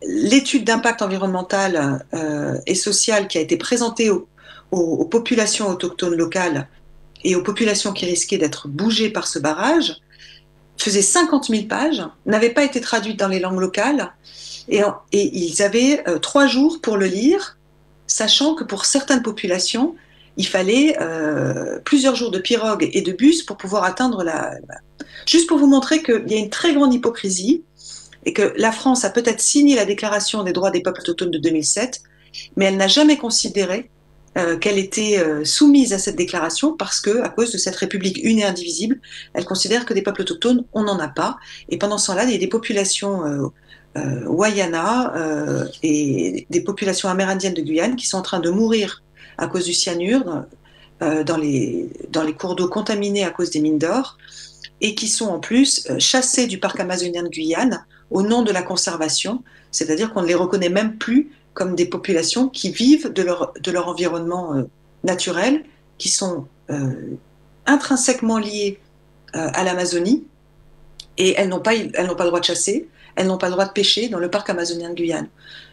L'étude d'impact environnemental et social qui a été présentée aux populations autochtones locales et aux populations qui risquaient d'être bougées par ce barrage faisait 50 000 pages, n'avait pas été traduite dans les langues locales, et ils avaient 3 jours pour le lire, sachant que pour certaines populations, il fallait plusieurs jours de pirogue et de bus pour pouvoir atteindre Juste pour vous montrer qu'il y a une très grande hypocrisie, et que la France a peut-être signé la Déclaration des droits des peuples autochtones de 2007, mais elle n'a jamais considéré qu'elle était soumise à cette déclaration parce que, à cause de cette République une et indivisible, elle considère que des peuples autochtones, on n'en a pas. Et pendant ce temps-là, il y a des populations Wayana et des populations amérindiennes de Guyane qui sont en train de mourir à cause du cyanure dans les cours d'eau contaminés à cause des mines d'or, et qui sont en plus chassées du parc amazonien de Guyane au nom de la conservation, c'est-à-dire qu'on ne les reconnaît même plus comme des populations qui vivent de leur environnement naturel, qui sont intrinsèquement liées à l'Amazonie, et elles n'ont pas le droit de chasser, elles n'ont pas le droit de pêcher dans le parc amazonien de Guyane.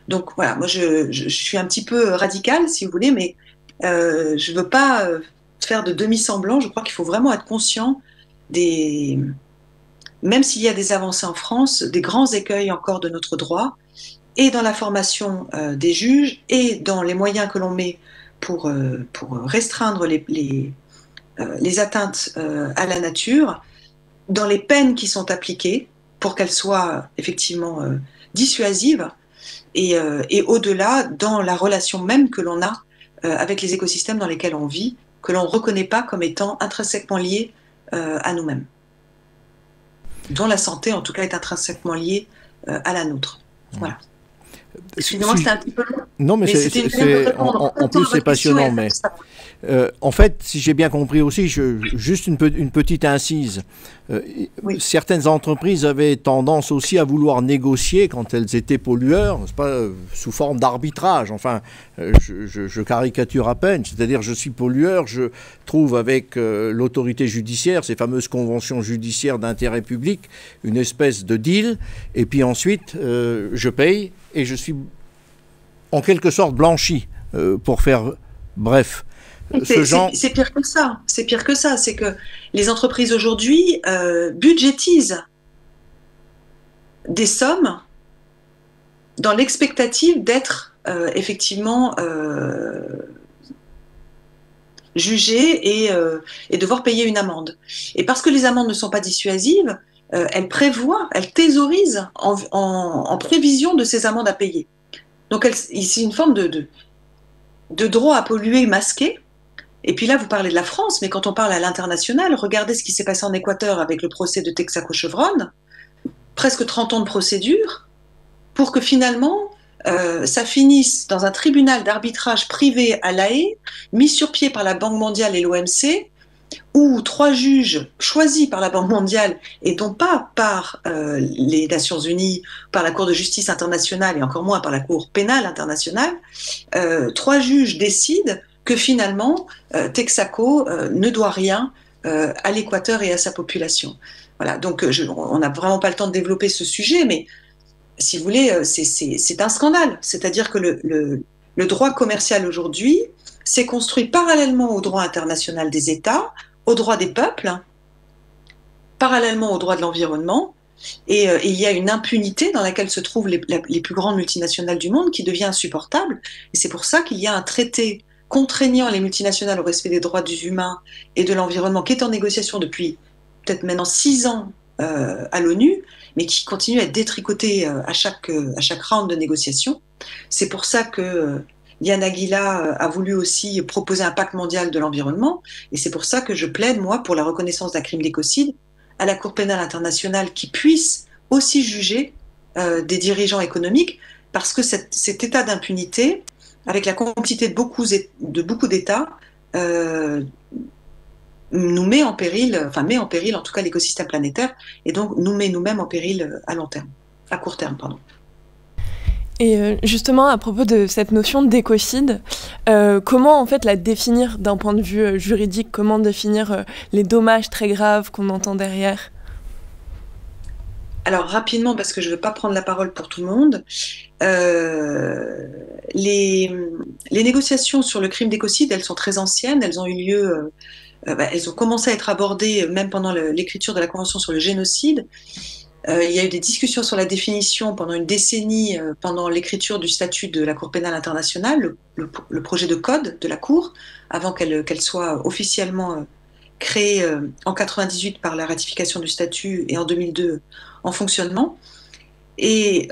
Donc voilà, moi je suis un petit peu radicale, si vous voulez, mais je ne veux pas faire de demi-semblant. Je crois qu'il faut vraiment être conscient même s'il y a des avancées en France, des grands écueils encore de notre droit, et dans la formation des juges, et dans les moyens que l'on met pour restreindre les atteintes à la nature, dans les peines qui sont appliquées pour qu'elles soient effectivement dissuasives, et au-delà, dans la relation même que l'on a avec les écosystèmes dans lesquels on vit, que l'on ne reconnaît pas comme étant intrinsèquement liés à nous-mêmes, dont la santé en tout cas est intrinsèquement liée à la nôtre. Voilà. Excusez-moi, c'était un petit peu long. Non, mais en plus c'est passionnant. Mais en fait, si j'ai bien compris aussi, juste une petite incise. Oui. Certaines entreprises avaient tendance aussi à vouloir négocier quand elles étaient pollueurs, c'est pas sous forme d'arbitrage. Enfin, je caricature à peine. C'est-à-dire, je suis pollueur, je trouve avec l'autorité judiciaire, ces fameuses conventions judiciaires d'intérêt public, une espèce de deal, et puis ensuite je paye et je suis en quelque sorte blanchi, pour faire bref. C'est pire que ça. C'est pire que ça. C'est que les entreprises aujourd'hui budgétisent des sommes dans l'expectative d'être effectivement jugées et devoir payer une amende. Et parce que les amendes ne sont pas dissuasives, elles thésaurisent en prévision de ces amendes à payer. Donc c'est une forme de droit à polluer masqué. Et puis là, vous parlez de la France, mais quand on parle à l'international, regardez ce qui s'est passé en Équateur avec le procès de Texaco Chevron, presque 30 ans de procédure, pour que finalement, ça finisse dans un tribunal d'arbitrage privé à La Haye, mis sur pied par la Banque mondiale et l'OMC, où 3 juges choisis par la Banque mondiale et non pas par les Nations Unies, par la Cour de justice internationale et encore moins par la Cour pénale internationale, 3 juges décident que finalement Texaco ne doit rien à l'Équateur et à sa population. Voilà, donc on n'a vraiment pas le temps de développer ce sujet, mais si vous voulez, c'est un scandale. C'est-à-dire que le droit commercial aujourd'hui s'est construit parallèlement au droit international des États, au droit des peuples, parallèlement au droit de l'environnement, et il y a une impunité dans laquelle se trouvent les plus grandes multinationales du monde qui devient insupportable, et c'est pour ça qu'il y a un traité contraignant les multinationales au respect des droits humains et de l'environnement qui est en négociation depuis peut-être maintenant 6 ans à l'ONU, mais qui continue à être détricoté à chaque round de négociation. C'est pour ça que Liane Aguila a voulu aussi proposer un pacte mondial de l'environnement, et c'est pour ça que je plaide, moi, pour la reconnaissance d'un crime d'écocide à la Cour pénale internationale qui puisse aussi juger des dirigeants économiques, parce que cet état d'impunité, avec la complicité de beaucoup d'États, nous met en péril, en tout cas l'écosystème planétaire, et donc nous met nous-mêmes en péril à court terme, pardon. Et justement, à propos de cette notion d'écocide, comment en fait la définir d'un point de vue juridique? Comment définir les dommages très graves qu'on entend derrière? Alors rapidement, parce que je ne veux pas prendre la parole pour tout le monde, les négociations sur le crime d'écocide, elles sont très anciennes, elles ont eu lieu, elles ont commencé à être abordées même pendant l'écriture de la Convention sur le génocide. Il y a eu des discussions sur la définition pendant une décennie, pendant l'écriture du statut de la Cour pénale internationale, le projet de code de la Cour, avant qu'elle soit officiellement créée en 98 par la ratification du statut et en 2002 en fonctionnement. Et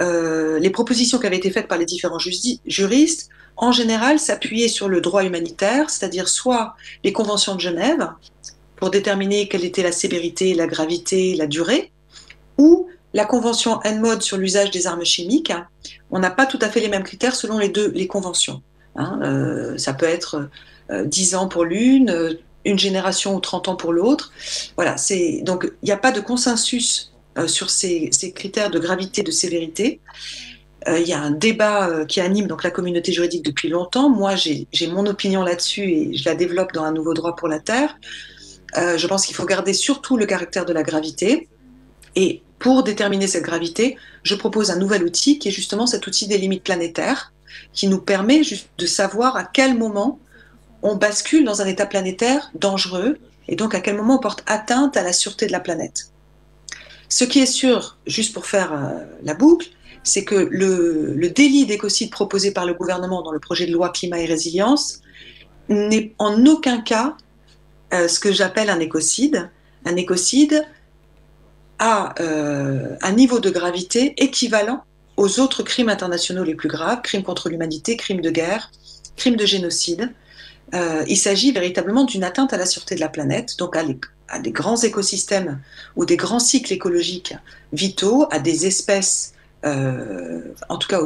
les propositions qui avaient été faites par les différents juristes, en général, s'appuyaient sur le droit humanitaire, c'est-à-dire soit les conventions de Genève, pour déterminer quelle était la sévérité, la gravité, la durée, ou la convention ENMOD sur l'usage des armes chimiques. On n'a pas tout à fait les mêmes critères selon les conventions. Ça peut être 10 ans pour l'une, une génération ou 30 ans pour l'autre. Voilà, donc il n'y a pas de consensus sur ces critères de gravité, de sévérité. Il y a un débat qui anime donc la communauté juridique depuis longtemps. Moi, j'ai mon opinion là-dessus et je la développe dans un nouveau droit pour la Terre. Je pense qu'il faut garder surtout le caractère de la gravité. Et pour déterminer cette gravité, je propose un nouvel outil qui est justement cet outil des limites planétaires, qui nous permet juste de savoir à quel moment on bascule dans un état planétaire dangereux et donc à quel moment on porte atteinte à la sûreté de la planète. Ce qui est sûr, juste pour faire la boucle, c'est que le délit d'écocide proposé par le gouvernement dans le projet de loi Climat et Résilience n'est en aucun cas ce que j'appelle un écocide. Un écocide a un niveau de gravité équivalent aux autres crimes internationaux les plus graves, crimes contre l'humanité, crimes de guerre, crimes de génocide. Il s'agit véritablement d'une atteinte à la sûreté de la planète, donc à des grands écosystèmes ou des grands cycles écologiques vitaux, à des espèces, en tout cas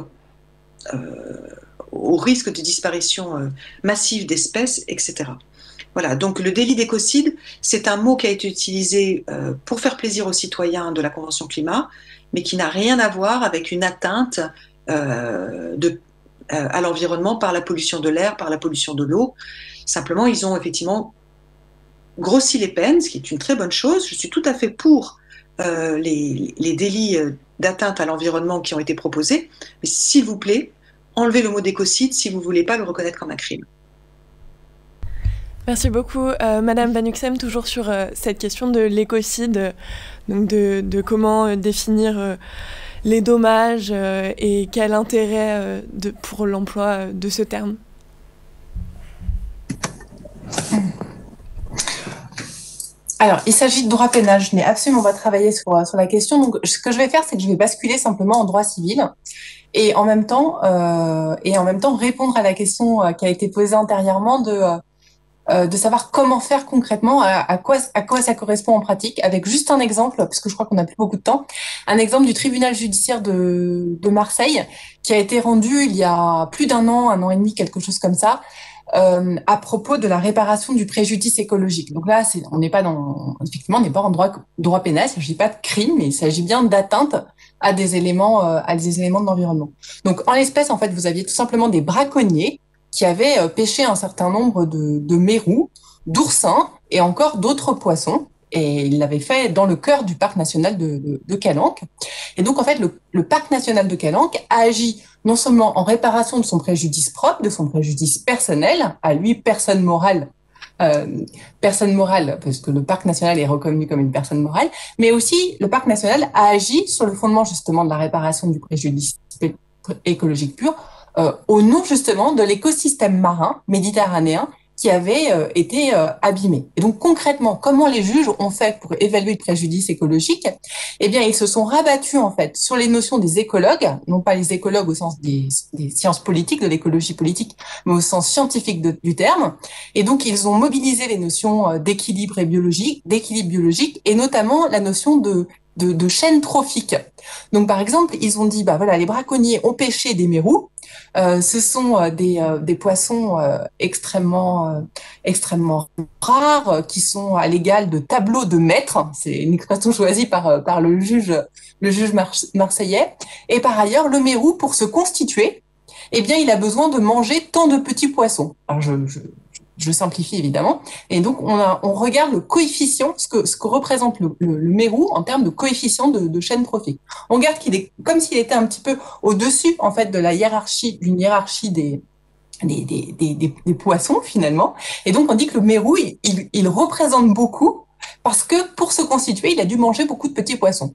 au risque de disparition massive d'espèces, etc. Voilà, donc le délit d'écocide, c'est un mot qui a été utilisé pour faire plaisir aux citoyens de la Convention climat, mais qui n'a rien à voir avec une atteinte à l'environnement par la pollution de l'air, par la pollution de l'eau. Simplement, ils ont effectivement grossi les peines, ce qui est une très bonne chose. Je suis tout à fait pour les délits d'atteinte à l'environnement qui ont été proposés, mais s'il vous plaît, enlevez le mot d'écocide si vous ne voulez pas le reconnaître comme un crime. Merci beaucoup, Madame Van Huxem, toujours sur cette question de l'écocide, donc de comment définir les dommages et quel intérêt pour l'emploi de ce terme. Alors, il s'agit de droit pénal. Je n'ai absolument pas travaillé sur la question. Donc, ce que je vais faire, c'est que je vais basculer simplement en droit civil et en même temps répondre à la question qui a été posée antérieurement de savoir comment faire concrètement, à quoi ça correspond en pratique, avec juste un exemple, parce que je crois qu'on n'a plus beaucoup de temps, un exemple du tribunal judiciaire de Marseille, qui a été rendu il y a plus d'un an et demi, quelque chose comme ça, à propos de la réparation du préjudice écologique. Donc là, on n'est pas en droit pénal, il ne s'agit pas de crime, mais il s'agit bien d'atteinte à des éléments de l'environnement. Donc en l'espèce, en fait, vous aviez tout simplement des braconniers qui avaient pêché un certain nombre de mérous, d'oursins et encore d'autres poissons. Et ils l'avaient fait dans le cœur du parc national de Calanque. Et donc, en fait, le parc national de Calanque a agi non seulement en réparation de son préjudice propre, de son préjudice personnel, à lui, personne morale, parce que le parc national est reconnu comme une personne morale, mais aussi le parc national a agi sur le fondement justement de la réparation du préjudice écologique pur, au nom justement de l'écosystème marin méditerranéen qui avait été abîmé. Et donc concrètement, comment les juges ont fait pour évaluer le préjudice écologique? Eh bien, ils se sont rabattus en fait sur les notions des écologues, non pas les écologues au sens des sciences politiques, de l'écologie politique, mais au sens scientifique du terme. Et donc, ils ont mobilisé les notions d'équilibre biologique, et notamment la notion de chaînes trophiques. Donc, par exemple, ils ont dit, bah voilà, les braconniers ont pêché des mérous. Ce sont des poissons extrêmement rares, qui sont à l'égal de tableaux de maître. C'est une expression choisie par le juge marseillais. Et par ailleurs, le mérou, pour se constituer, eh bien, il a besoin de manger tant de petits poissons. Alors, je simplifie évidemment. Et donc, on regarde le coefficient, ce que représente le mérou en termes de coefficient de chaîne trophique. On regarde qu'il est comme s'il était un petit peu au-dessus, en fait, de la hiérarchie, d'une hiérarchie des poissons, finalement. Et donc, on dit que le mérou, il représente beaucoup parce que pour se constituer, il a dû manger beaucoup de petits poissons.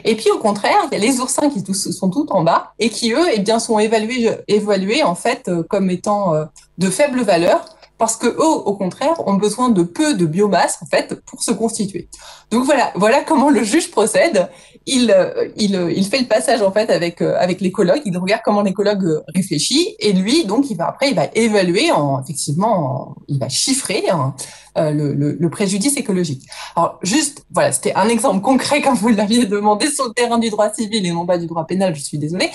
Et puis, au contraire, il y a les oursins qui sont tout en bas et qui, eux, eh bien, sont évalués en fait, comme étant de faible valeur, parce que eux, au contraire, ont besoin de peu de biomasse, en fait, pour se constituer. Donc voilà comment le juge procède. Il fait le passage, en fait, avec l'écologue. Il regarde comment l'écologue réfléchit. Et lui, donc, il va évaluer il va chiffrer le préjudice écologique. Alors, juste, voilà, c'était un exemple concret, comme vous l'aviez demandé, sur le terrain du droit civil et non pas du droit pénal, je suis désolée.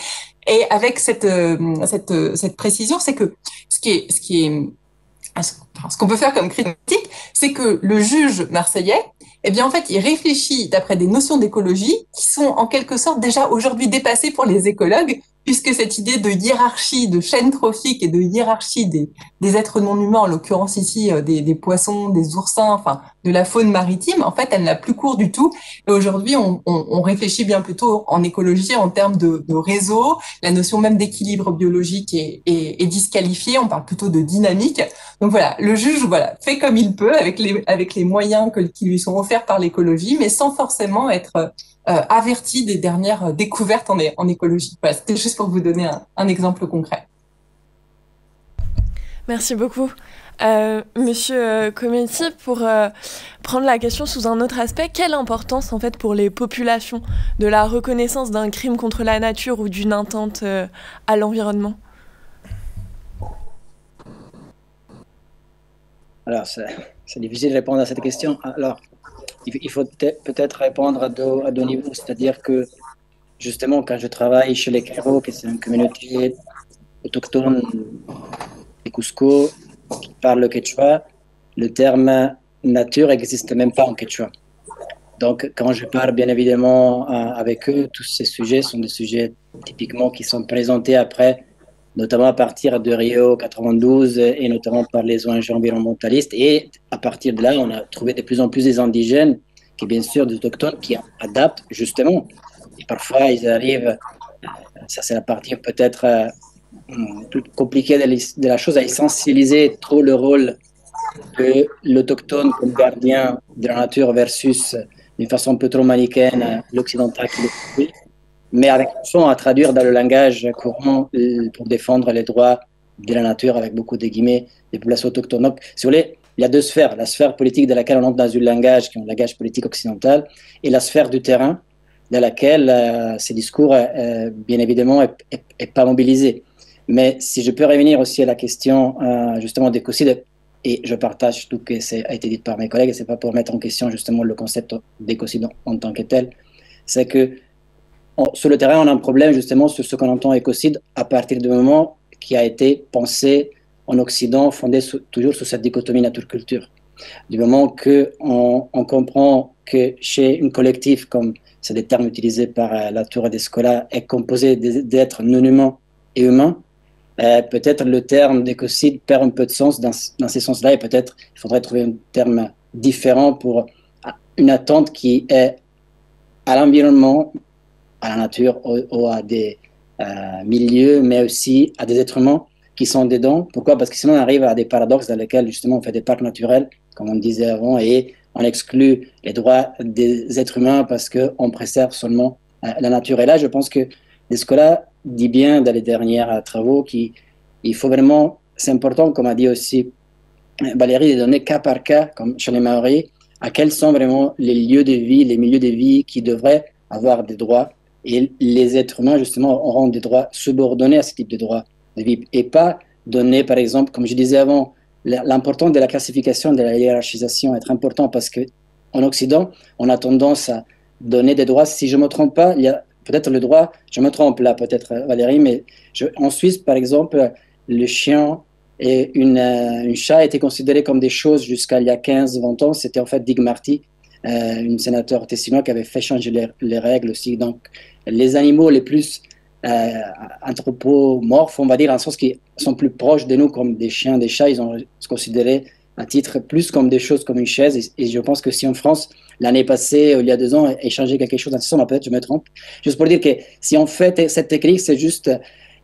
Et avec cette précision, c'est que ce qu'on peut faire comme critique, c'est que le juge marseillais, eh bien, en fait, il réfléchit d'après des notions d'écologie qui sont en quelque sorte déjà aujourd'hui dépassées pour les écologues, puisque cette idée de hiérarchie, de chaîne trophique et de hiérarchie des êtres non humains, en l'occurrence ici des poissons, des oursins, enfin de la faune maritime, en fait, elle n'a plus cours du tout. Et aujourd'hui, on réfléchit bien plutôt en écologie en termes de réseau. La notion même d'équilibre biologique est disqualifiée. On parle plutôt de dynamique. Donc voilà, le juge fait comme il peut avec les moyens qui lui sont offerts par l'écologie, mais sans forcément être averti des dernières découvertes en écologie. Voilà, c'était juste pour vous donner un exemple concret. Merci beaucoup. Monsieur Cometti, pour prendre la question sous un autre aspect, quelle importance en fait pour les populations de la reconnaissance d'un crime contre la nature ou d'une atteinte à l'environnement ? Alors, c'est difficile de répondre à cette question. Alors, il faut peut-être répondre à deux niveaux. C'est-à-dire que, justement, quand je travaille chez les Kéros, qui c'est une communauté autochtone du Cusco, qui parle le quechua, le terme nature n'existe même pas en quechua. Donc, quand je parle, bien évidemment, avec eux, tous ces sujets sont des sujets typiquement qui sont présentés après, notamment à partir de Rio 92 et notamment par les ONG environnementalistes. Et à partir de là, on a trouvé de plus en plus des indigènes, qui bien sûr des autochtones, qui adaptent justement. Et parfois, ils arrivent, ça c'est la partie peut-être plus compliquée de la chose, à essentialiser trop le rôle de l'autochtone comme gardien de la nature versus, d'une façon un peu trop manichéenne, l'occidental qui le fait. Mais avec façon à traduire dans le langage courant pour défendre les droits de la nature, avec beaucoup de guillemets, des populations autochtones. Donc, si vous voulez, il y a deux sphères. La sphère politique dans laquelle on entre dans un langage, qui est un langage politique occidental, et la sphère du terrain, dans laquelle ces discours, bien évidemment, n'est pas mobilisé. Mais si je peux revenir aussi à la question, justement, d'écocide, et je partage tout ce qui a été dit par mes collègues, et ce n'est pas pour mettre en question, justement, le concept d'écocide en tant que tel, c'est que sur le terrain, on a un problème justement sur ce qu'on entend écocide à partir du moment qui a été pensé en Occident, fondé toujours sur cette dichotomie nature-culture. Du moment qu'on comprend que chez une collectif, comme c'est des termes utilisés par la Tour des Scola, est composé d'êtres non humains et humains, peut-être le terme d'écocide perd un peu de sens dans ces sens-là, et peut-être il faudrait trouver un terme différent pour une attente qui est à l'environnement, à la nature, ou à des milieux, mais aussi à des êtres humains qui sont dedans. Pourquoi? Parce que sinon on arrive à des paradoxes dans lesquels justement on fait des parcs naturels, comme on disait avant, et on exclut les droits des êtres humains parce qu'on préserve seulement la nature. Et là, je pense que Descola dit bien dans les derniers travaux qu'il faut vraiment, c'est important, comme a dit aussi Valérie, de donner cas par cas, comme chez les Maoris, à quels sont vraiment les lieux de vie, les milieux de vie qui devraient avoir des droits. Et les êtres humains, justement, auront des droits subordonnés à ce type de droits de vie. Et pas donner, par exemple, comme je disais avant, l'importance de la classification, de la hiérarchisation est très important parce qu'en Occident, on a tendance donner des droits. Si je ne me trompe pas, il y a peut-être le droit, je me trompe là, peut-être Valérie, mais en Suisse, par exemple, le chien et une chat étaient considérés comme des choses jusqu'à il y a 15-20 ans. C'était en fait Dig Marty, une sénateur tessinois qui avait fait changer les règles aussi. Donc, les animaux les plus anthropomorphes, on va dire, en sens qui sont plus proches de nous, comme des chiens, des chats, ils ont considéré à titre plus comme des choses, comme une chaise. Et je pense que si en France, l'année passée, il y a 2 ans, échanger quelque chose dans ce sens, peut-être je me trompe. Juste pour dire que si on fait cette technique, c'est juste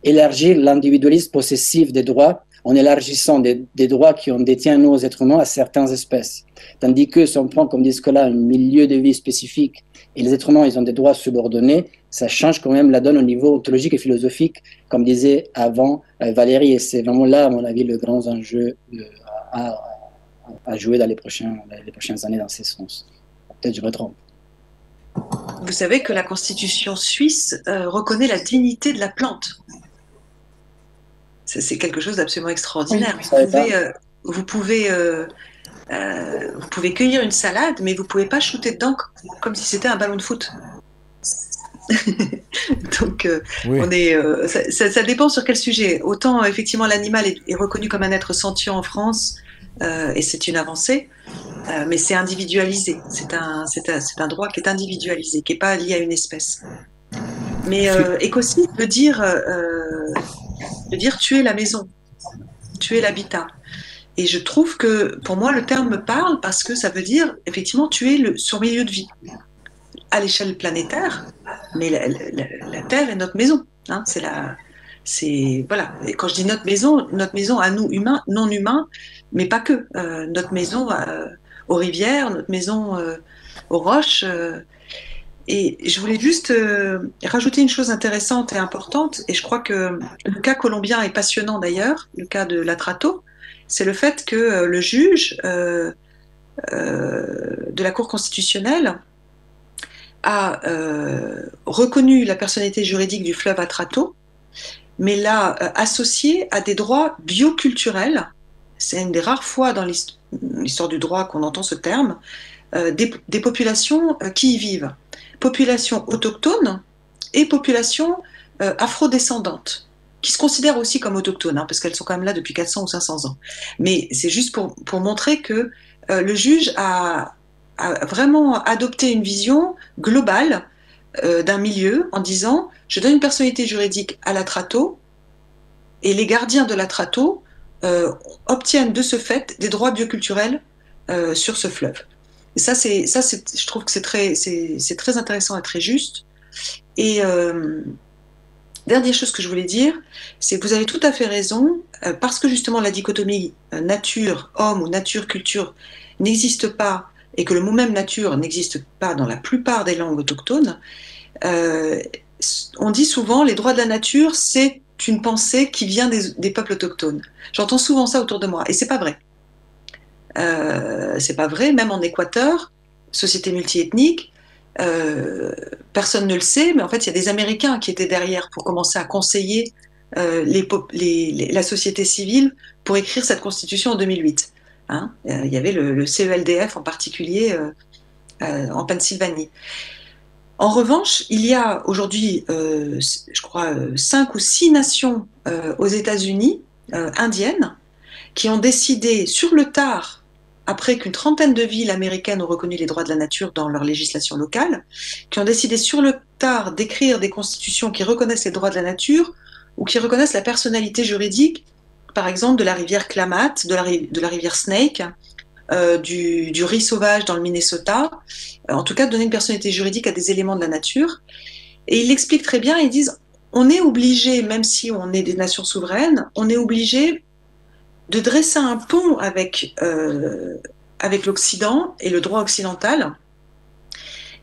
élargir l'individualisme possessif des droits en élargissant des droits qu'on détient, nous, aux êtres humains, à certaines espèces. Tandis que si on prend, comme disent là, un milieu de vie spécifique et les êtres humains, ils ont des droits subordonnés, ça change quand même la donne au niveau ontologique et philosophique, comme disait avant Valérie. Et c'est vraiment là, à mon avis, le grand enjeu à jouer dans les prochaines années dans ce sens. Peut-être je me trompe. Vous savez que la Constitution suisse reconnaît la dignité de la plante. C'est quelque chose d'absolument extraordinaire. Oui, vous pouvez cueillir une salade, mais vous ne pouvez pas shooter dedans comme si c'était un ballon de foot. Donc, oui. Ça dépend sur quel sujet. Autant, effectivement, l'animal est reconnu comme un être sentient en France, et c'est une avancée, mais c'est individualisé. C'est un droit qui est individualisé, qui n'est pas lié à une espèce. Mais écocide veut dire tuer la maison, tuer l'habitat. Et je trouve que, pour moi, le terme me parle parce que ça veut dire, effectivement, tuer son milieu de vie à l'échelle planétaire, mais la Terre est notre maison. Hein, voilà. Et quand je dis notre maison à nous, humains, non humains, mais pas que. Notre maison aux rivières, notre maison aux roches. Et je voulais juste rajouter une chose intéressante et importante, et je crois que le cas colombien est passionnant d'ailleurs, le cas de l'Atrato, c'est le fait que le juge de la Cour constitutionnelle a reconnu la personnalité juridique du fleuve Atrato, mais l'a associé à des droits bioculturels. C'est une des rares fois dans l'histoire du droit qu'on entend ce terme, des populations qui y vivent. Populations autochtones et populations afrodescendantes, qui se considèrent aussi comme autochtones, hein, parce qu'elles sont quand même là depuis 400 ou 500 ans. Mais c'est juste pour montrer que le juge a vraiment adopté une vision globale d'un milieu en disant « je donne une personnalité juridique à l'Atrato et les gardiens de l'Atrato obtiennent de ce fait des droits bioculturels sur ce fleuve ». Et ça, je trouve que c'est très intéressant et très juste. Et dernière chose que je voulais dire, c'est que vous avez tout à fait raison, parce que justement la dichotomie nature-homme ou nature-culture n'existe pas, et que le mot même nature n'existe pas dans la plupart des langues autochtones, on dit souvent les droits de la nature, c'est une pensée qui vient des peuples autochtones. J'entends souvent ça autour de moi, et c'est pas vrai. C'est pas vrai, même en Équateur, société multiethnique, personne ne le sait, mais en fait il y a des Américains qui étaient derrière pour commencer à conseiller la société civile pour écrire cette constitution en 2008. Hein, il y avait le CELDF en particulier en Pennsylvanie. En revanche, il y a aujourd'hui, je crois, 5 ou 6 nations aux États-Unis, indiennes, qui ont décidé sur le tard, après qu'une trentaine de villes américaines ont reconnu les droits de la nature dans leur législation locale, qui ont décidé sur le tard d'écrire des constitutions qui reconnaissent les droits de la nature ou qui reconnaissent la personnalité juridique, par exemple de la rivière Klamath, de la rivière Snake, du riz sauvage dans le Minnesota, en tout cas de donner une personnalité juridique à des éléments de la nature. Et ils l'expliquent très bien, ils disent on est obligé, même si on est des nations souveraines, on est obligé de dresser un pont avec l'Occident et le droit occidental.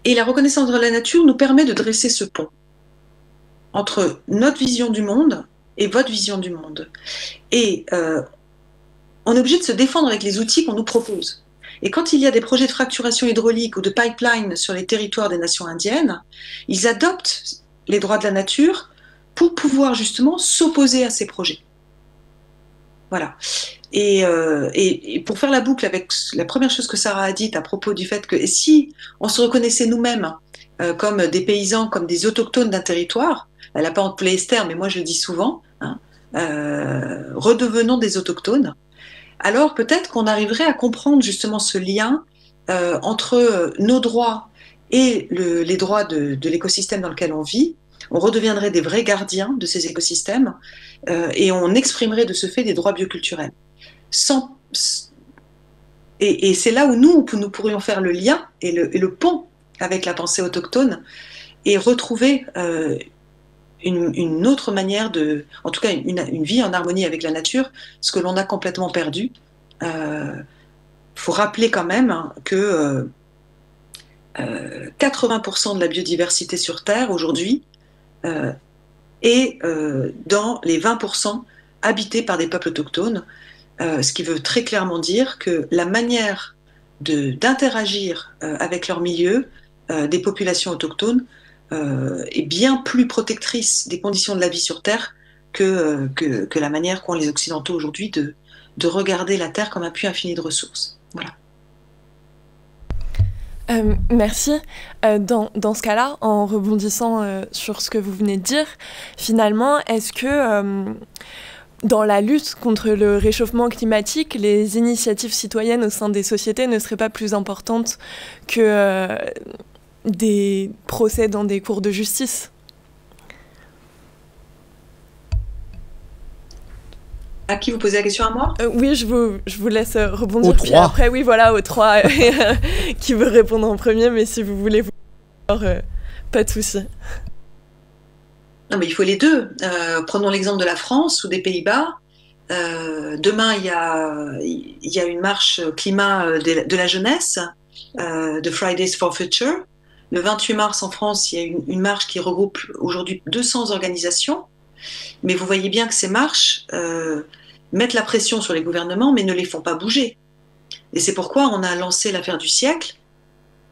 Et la reconnaissance de la nature nous permet de dresser ce pont entre notre vision du monde et votre vision du monde. Et on est obligé de se défendre avec les outils qu'on nous propose. Et quand il y a des projets de fracturation hydraulique ou de pipeline sur les territoires des nations indiennes, ils adoptent les droits de la nature pour pouvoir justement s'opposer à ces projets. Voilà. Et pour faire la boucle avec la première chose que Sarah a dite à propos du fait que si on se reconnaissait nous-mêmes comme des paysans, comme des autochtones d'un territoire. Elle n'a pas employé ce terme, mais moi je le dis souvent. Hein, redevenons des autochtones. Alors peut-être qu'on arriverait à comprendre justement ce lien entre nos droits et les droits de l'écosystème dans lequel on vit. On redeviendrait des vrais gardiens de ces écosystèmes et on exprimerait de ce fait des droits bioculturels. Et c'est là où nous pourrions faire le lien et le pont avec la pensée autochtone et retrouver une autre manière en tout cas une vie en harmonie avec la nature, ce que l'on a complètement perdu. Faut rappeler quand même que 80% de la biodiversité sur Terre aujourd'hui est dans les 20% habités par des peuples autochtones, ce qui veut très clairement dire que la manière d'interagir avec leur milieu des populations autochtones est bien plus protectrice des conditions de la vie sur Terre que la manière qu'ont les Occidentaux aujourd'hui de regarder la Terre comme un puits infini de ressources. Voilà. Merci. Dans ce cas-là, en rebondissant sur ce que vous venez de dire, finalement, est-ce que dans la lutte contre le réchauffement climatique, les initiatives citoyennes au sein des sociétés ne seraient pas plus importantes que des procès dans des cours de justice ? À qui vous posez la question, à moi ? Oui, je vous laisse rebondir. Aux puis trois. après, oui, voilà, aux trois qui veut répondre en premier, mais si vous voulez, pas de souci. Non, mais il faut les deux. Prenons l'exemple de la France ou des Pays-Bas. Demain, il y a une marche climat de la jeunesse, de Fridays for Future. Le 28 mars en France, il y a une marche qui regroupe aujourd'hui 200 organisations. Mais vous voyez bien que ces marches mettent la pression sur les gouvernements, mais ne les font pas bouger. Et c'est pourquoi on a lancé l'affaire du siècle,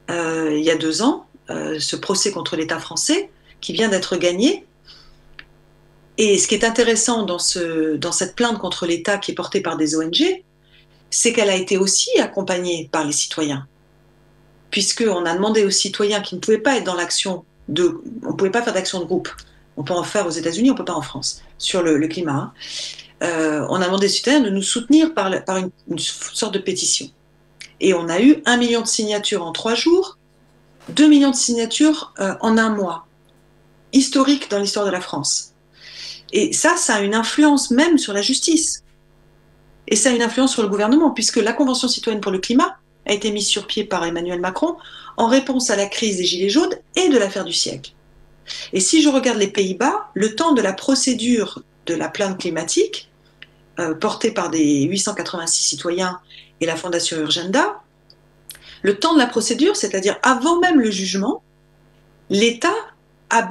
il y a 2 ans, ce procès contre l'État français, qui vient d'être gagné. Et ce qui est intéressant dans cette plainte contre l'État qui est portée par des ONG, c'est qu'elle a été aussi accompagnée par les citoyens. Puisqu'on a demandé aux citoyens qui ne pouvaient pas être dans l'action on ne pouvait pas faire d'action de groupe. On peut en faire aux États-Unis, on ne peut pas en France, sur le climat. On a demandé aux citoyens de nous soutenir par une sorte de pétition. Et on a eu 1 million de signatures en 3 jours, 2 millions de signatures en 1 mois. Historique dans l'histoire de la France. Et ça a une influence même sur la justice. Et ça a une influence sur le gouvernement, puisque la Convention citoyenne pour le climat a été mise sur pied par Emmanuel Macron en réponse à la crise des Gilets jaunes et de l'affaire du siècle. Et si je regarde les Pays-Bas, le temps de la procédure de la plainte climatique, portée par des 886 citoyens et la Fondation Urgenda, le temps de la procédure, c'est-à-dire avant même le jugement, l'État a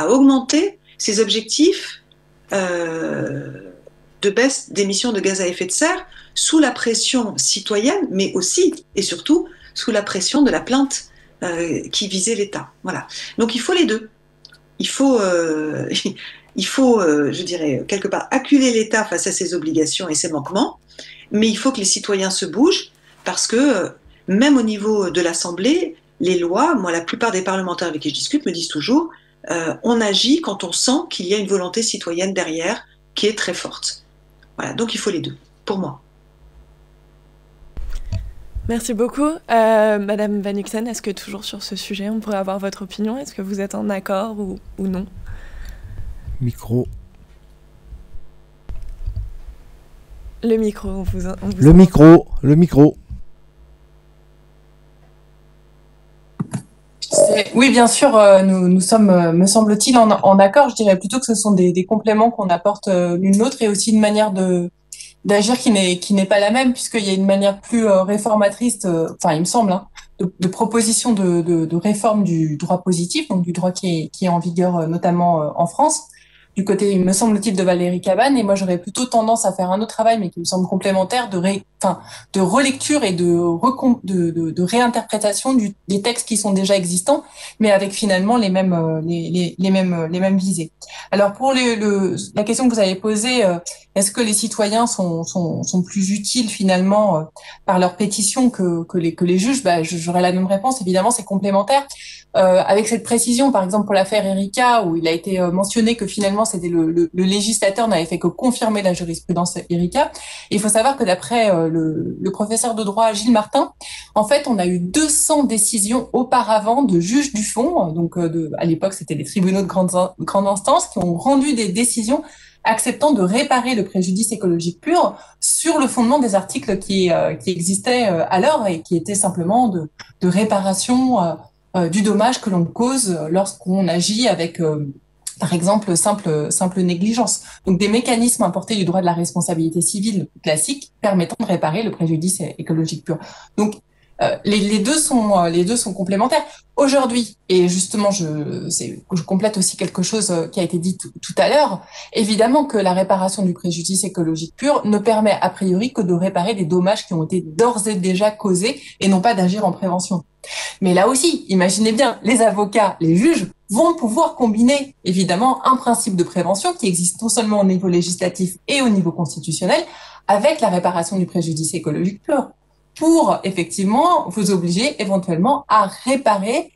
augmenté ses objectifs de baisse d'émissions de gaz à effet de serre sous la pression citoyenne, mais aussi et surtout sous la pression de la plainte qui visait l'État. Voilà. Donc il faut les deux. Il faut, je dirais, quelque part acculer l'État face à ses obligations et ses manquements, mais il faut que les citoyens se bougent parce que même au niveau de l'Assemblée, les lois, moi la plupart des parlementaires avec qui je discute me disent toujours on agit quand on sent qu'il y a une volonté citoyenne derrière qui est très forte. Voilà, donc il faut les deux, pour moi. Merci beaucoup. Madame Van Huxen, est-ce que toujours sur ce sujet, on pourrait avoir votre opinion ? Est-ce que vous êtes en accord ou non ? Micro. Le micro, on vous Le micro. Oui, bien sûr, nous sommes, me semble-t-il, en accord. Je dirais plutôt que ce sont des compléments qu'on apporte l'une l'autre et aussi une manière d'agir qui n'est pas la même, puisqu'il y a une manière plus réformatrice, il me semble, hein, de proposition de réforme du droit positif, donc du droit qui est en vigueur notamment en France, du côté, il me semble-t-il, de Valérie Cabane, et moi j'aurais plutôt tendance à faire un autre travail, mais qui me semble complémentaire, de relecture et de réinterprétation des textes qui sont déjà existants, mais avec finalement les mêmes visées. Alors pour la question que vous avez posée, est-ce que les citoyens sont plus utiles finalement par leur pétition que les juges? J'aurais la même réponse. Évidemment, c'est complémentaire. Avec cette précision, par exemple pour l'affaire Erika, où il a été mentionné que finalement c'était le législateur n'avait fait que confirmer la jurisprudence Erika. Et il faut savoir que d'après le professeur de droit Gilles Martin, en fait, on a eu 200 décisions auparavant de juges du fond, donc à l'époque c'était les tribunaux de grande instance, qui ont rendu des décisions acceptant de réparer le préjudice écologique pur sur le fondement des articles qui existaient alors et qui étaient simplement de réparation du dommage que l'on cause lorsqu'on agit avec, par exemple, simple négligence. Donc, des mécanismes importés du droit de la responsabilité civile classique permettant de réparer le préjudice écologique pur. Donc, les deux sont complémentaires. Aujourd'hui, et justement, je complète aussi quelque chose qui a été dit tout à l'heure, évidemment que la réparation du préjudice écologique pur ne permet a priori que de réparer des dommages qui ont été d'ores et déjà causés et non pas d'agir en prévention. Mais là aussi, imaginez bien, les avocats, les juges vont pouvoir combiner évidemment un principe de prévention qui existe non seulement au niveau législatif et au niveau constitutionnel avec la réparation du préjudice écologique pur pour effectivement vous obliger éventuellement à réparer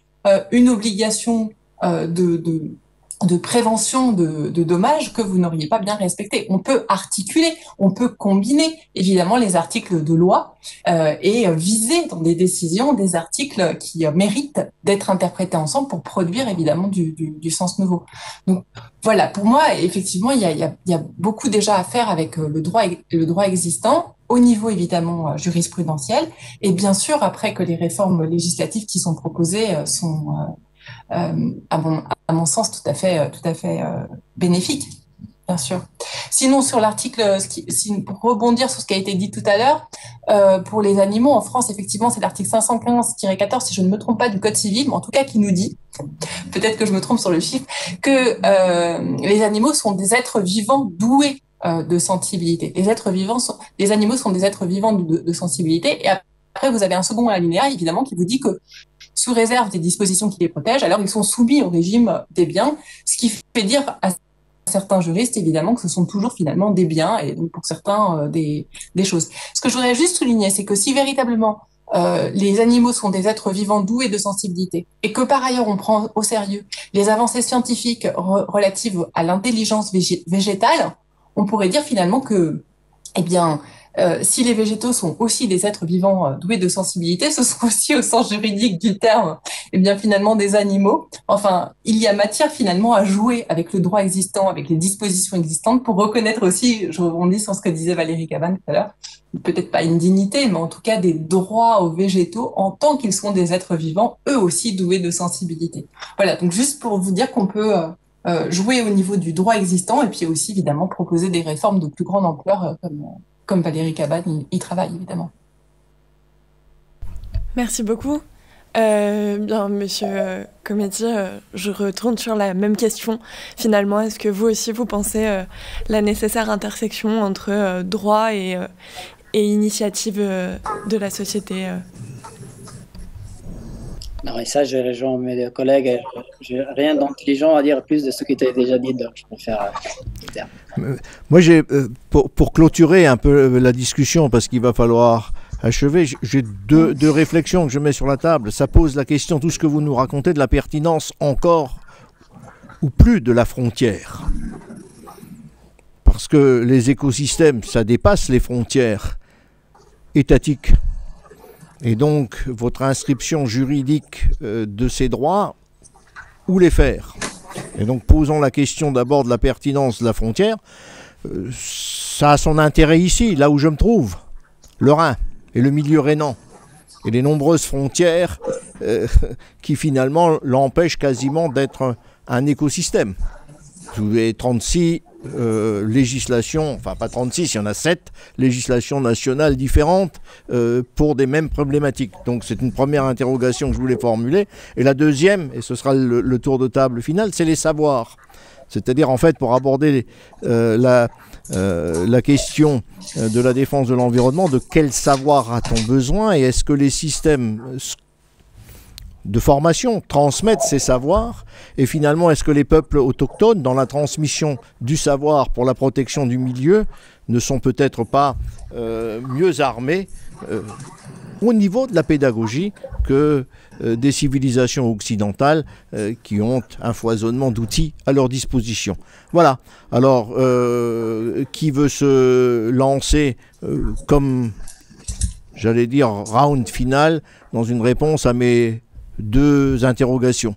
une obligation de prévention de dommages que vous n'auriez pas bien respecté. On peut articuler, on peut combiner évidemment les articles de loi et viser dans des décisions des articles qui méritent d'être interprétés ensemble pour produire évidemment du sens nouveau. Donc voilà, pour moi effectivement il y a beaucoup déjà à faire avec le droit existant au niveau évidemment jurisprudentiel et bien sûr après que les réformes législatives qui sont proposées sont à mon sens tout à fait bénéfique, bien sûr. Sinon sur l'article, pour rebondir sur ce qui a été dit tout à l'heure, pour les animaux en France, effectivement, c'est l'article 515-14, si je ne me trompe pas, du Code civil, mais en tout cas qui nous dit, peut-être que je me trompe sur le chiffre, que les animaux sont des êtres vivants doués de sensibilité. Les animaux sont des êtres vivants de sensibilité. Et après, vous avez un second alinéa, évidemment, qui vous dit que sous réserve des dispositions qui les protègent, alors ils sont soumis au régime des biens, ce qui fait dire à certains juristes, évidemment, que ce sont toujours finalement des biens et donc pour certains des choses. Ce que je voudrais juste souligner, c'est que si véritablement les animaux sont des êtres vivants doués de sensibilité et que par ailleurs on prend au sérieux les avancées scientifiques relatives à l'intelligence végétale, on pourrait dire finalement que, eh bien, si les végétaux sont aussi des êtres vivants doués de sensibilité, ce sont aussi au sens juridique du terme, eh bien finalement des animaux. Enfin, il y a matière finalement à jouer avec le droit existant, avec les dispositions existantes pour reconnaître aussi, je rebondis sur ce que disait Valérie Cabane tout à l'heure, peut-être pas une dignité, mais en tout cas des droits aux végétaux en tant qu'ils sont des êtres vivants, eux aussi doués de sensibilité. Voilà, donc juste pour vous dire qu'on peut jouer au niveau du droit existant et puis aussi évidemment proposer des réformes de plus grande ampleur comme Valérie Cabane y travaille évidemment. Merci beaucoup. Bien, monsieur Cometti, je retourne sur la même question. Finalement, est-ce que vous aussi, vous pensez la nécessaire intersection entre droit et initiative de la société Non, et ça, je rejoins mes collègues. Je n'ai rien d'intelligent à dire plus de ce qui était déjà dit, donc je préfère taire. Moi, pour clôturer un peu la discussion, parce qu'il va falloir achever, j'ai deux réflexions que je mets sur la table. Ça pose la question, tout ce que vous nous racontez, de la pertinence encore ou plus de la frontière. Parce que les écosystèmes, ça dépasse les frontières étatiques. Et donc, votre inscription juridique de ces droits, où les faire? Et donc, posons la question d'abord de la pertinence de la frontière. Ça a son intérêt ici, là où je me trouve, le Rhin et le milieu rhénan. Et les nombreuses frontières qui finalement l'empêchent quasiment d'être un écosystème. Vous avez 36 législations, enfin pas 36, il y en a 7 législations nationales différentes pour des mêmes problématiques. Donc c'est une première interrogation que je voulais formuler. Et la deuxième, et ce sera le tour de table final, c'est les savoirs. C'est-à-dire, en fait, pour aborder la question de la défense de l'environnement, de quel savoir a-t-on besoin et est-ce que les systèmes de formation transmettent ces savoirs et finalement est-ce que les peuples autochtones dans la transmission du savoir pour la protection du milieu ne sont peut-être pas mieux armés au niveau de la pédagogie que des civilisations occidentales qui ont un foisonnement d'outils à leur disposition. Voilà. Alors, qui veut se lancer comme, j'allais dire, round final dans une réponse à mes 2 interrogations?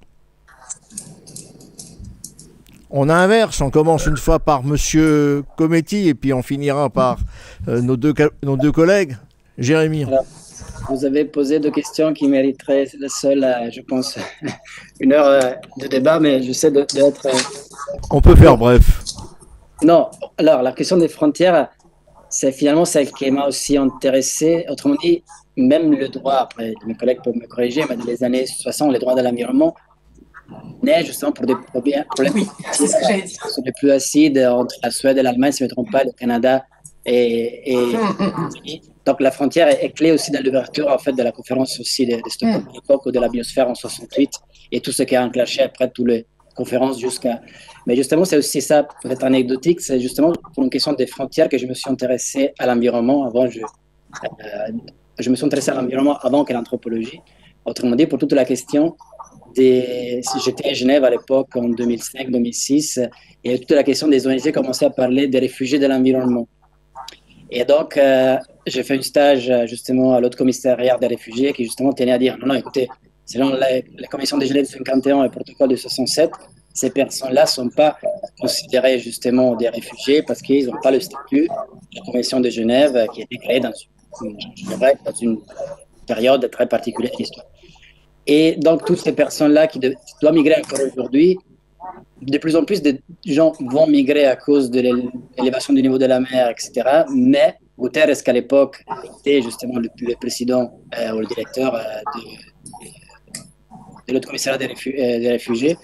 On inverse, on commence une fois par Monsieur Cometti et puis on finira par nos deux collègues. Jérémy. Alors, vous avez posé 2 questions qui mériteraient seule, je pense, 1 heure de débat, mais j'essaie d'être... On peut faire bref. Non, alors la question des frontières, c'est finalement celle qui m'a aussi intéressé. Autrement dit, même le droit, après mes collègues peuvent me corriger, mais dans les années 60, les droits de l'environnement naît justement pour des problèmes oui, c'est ce que j'allais dire. les plus acides entre la Suède et l'Allemagne, si je ne me trompe pas, le Canada et donc la frontière est clé aussi dans l'ouverture en fait de la conférence aussi de Stockholm à l'époque ou de la biosphère en 68 et tout ce qui a enclenché après toutes les conférences jusqu'à. Mais justement, c'est aussi ça, peut-être anecdotique, c'est justement pour une question des frontières que je me suis intéressé à l'environnement avant. Je me suis intéressé à l'environnement avant que l'anthropologie. Autrement dit, pour toute la question j'étais à Genève à l'époque en 2005-2006 et toute la question des ONG commençait à parler des réfugiés de l'environnement. Et donc, j'ai fait un stage justement à l'autre commissariat des réfugiés qui justement tenait à dire non, écoutez, selon la Convention de Genève 51 et le protocole de 67, ces personnes-là ne sont pas considérées justement des réfugiés parce qu'ils n'ont pas le statut de la Convention de Genève qui a été créée dans une période très particulière de l'histoire. Et donc, toutes ces personnes-là qui doivent migrer encore aujourd'hui, de plus en plus de gens vont migrer à cause de l'élévation du niveau de la mer, etc. Mais Guterres, qu'à l'époque était justement le président ou le directeur de l'autre commissariat des réfugiés,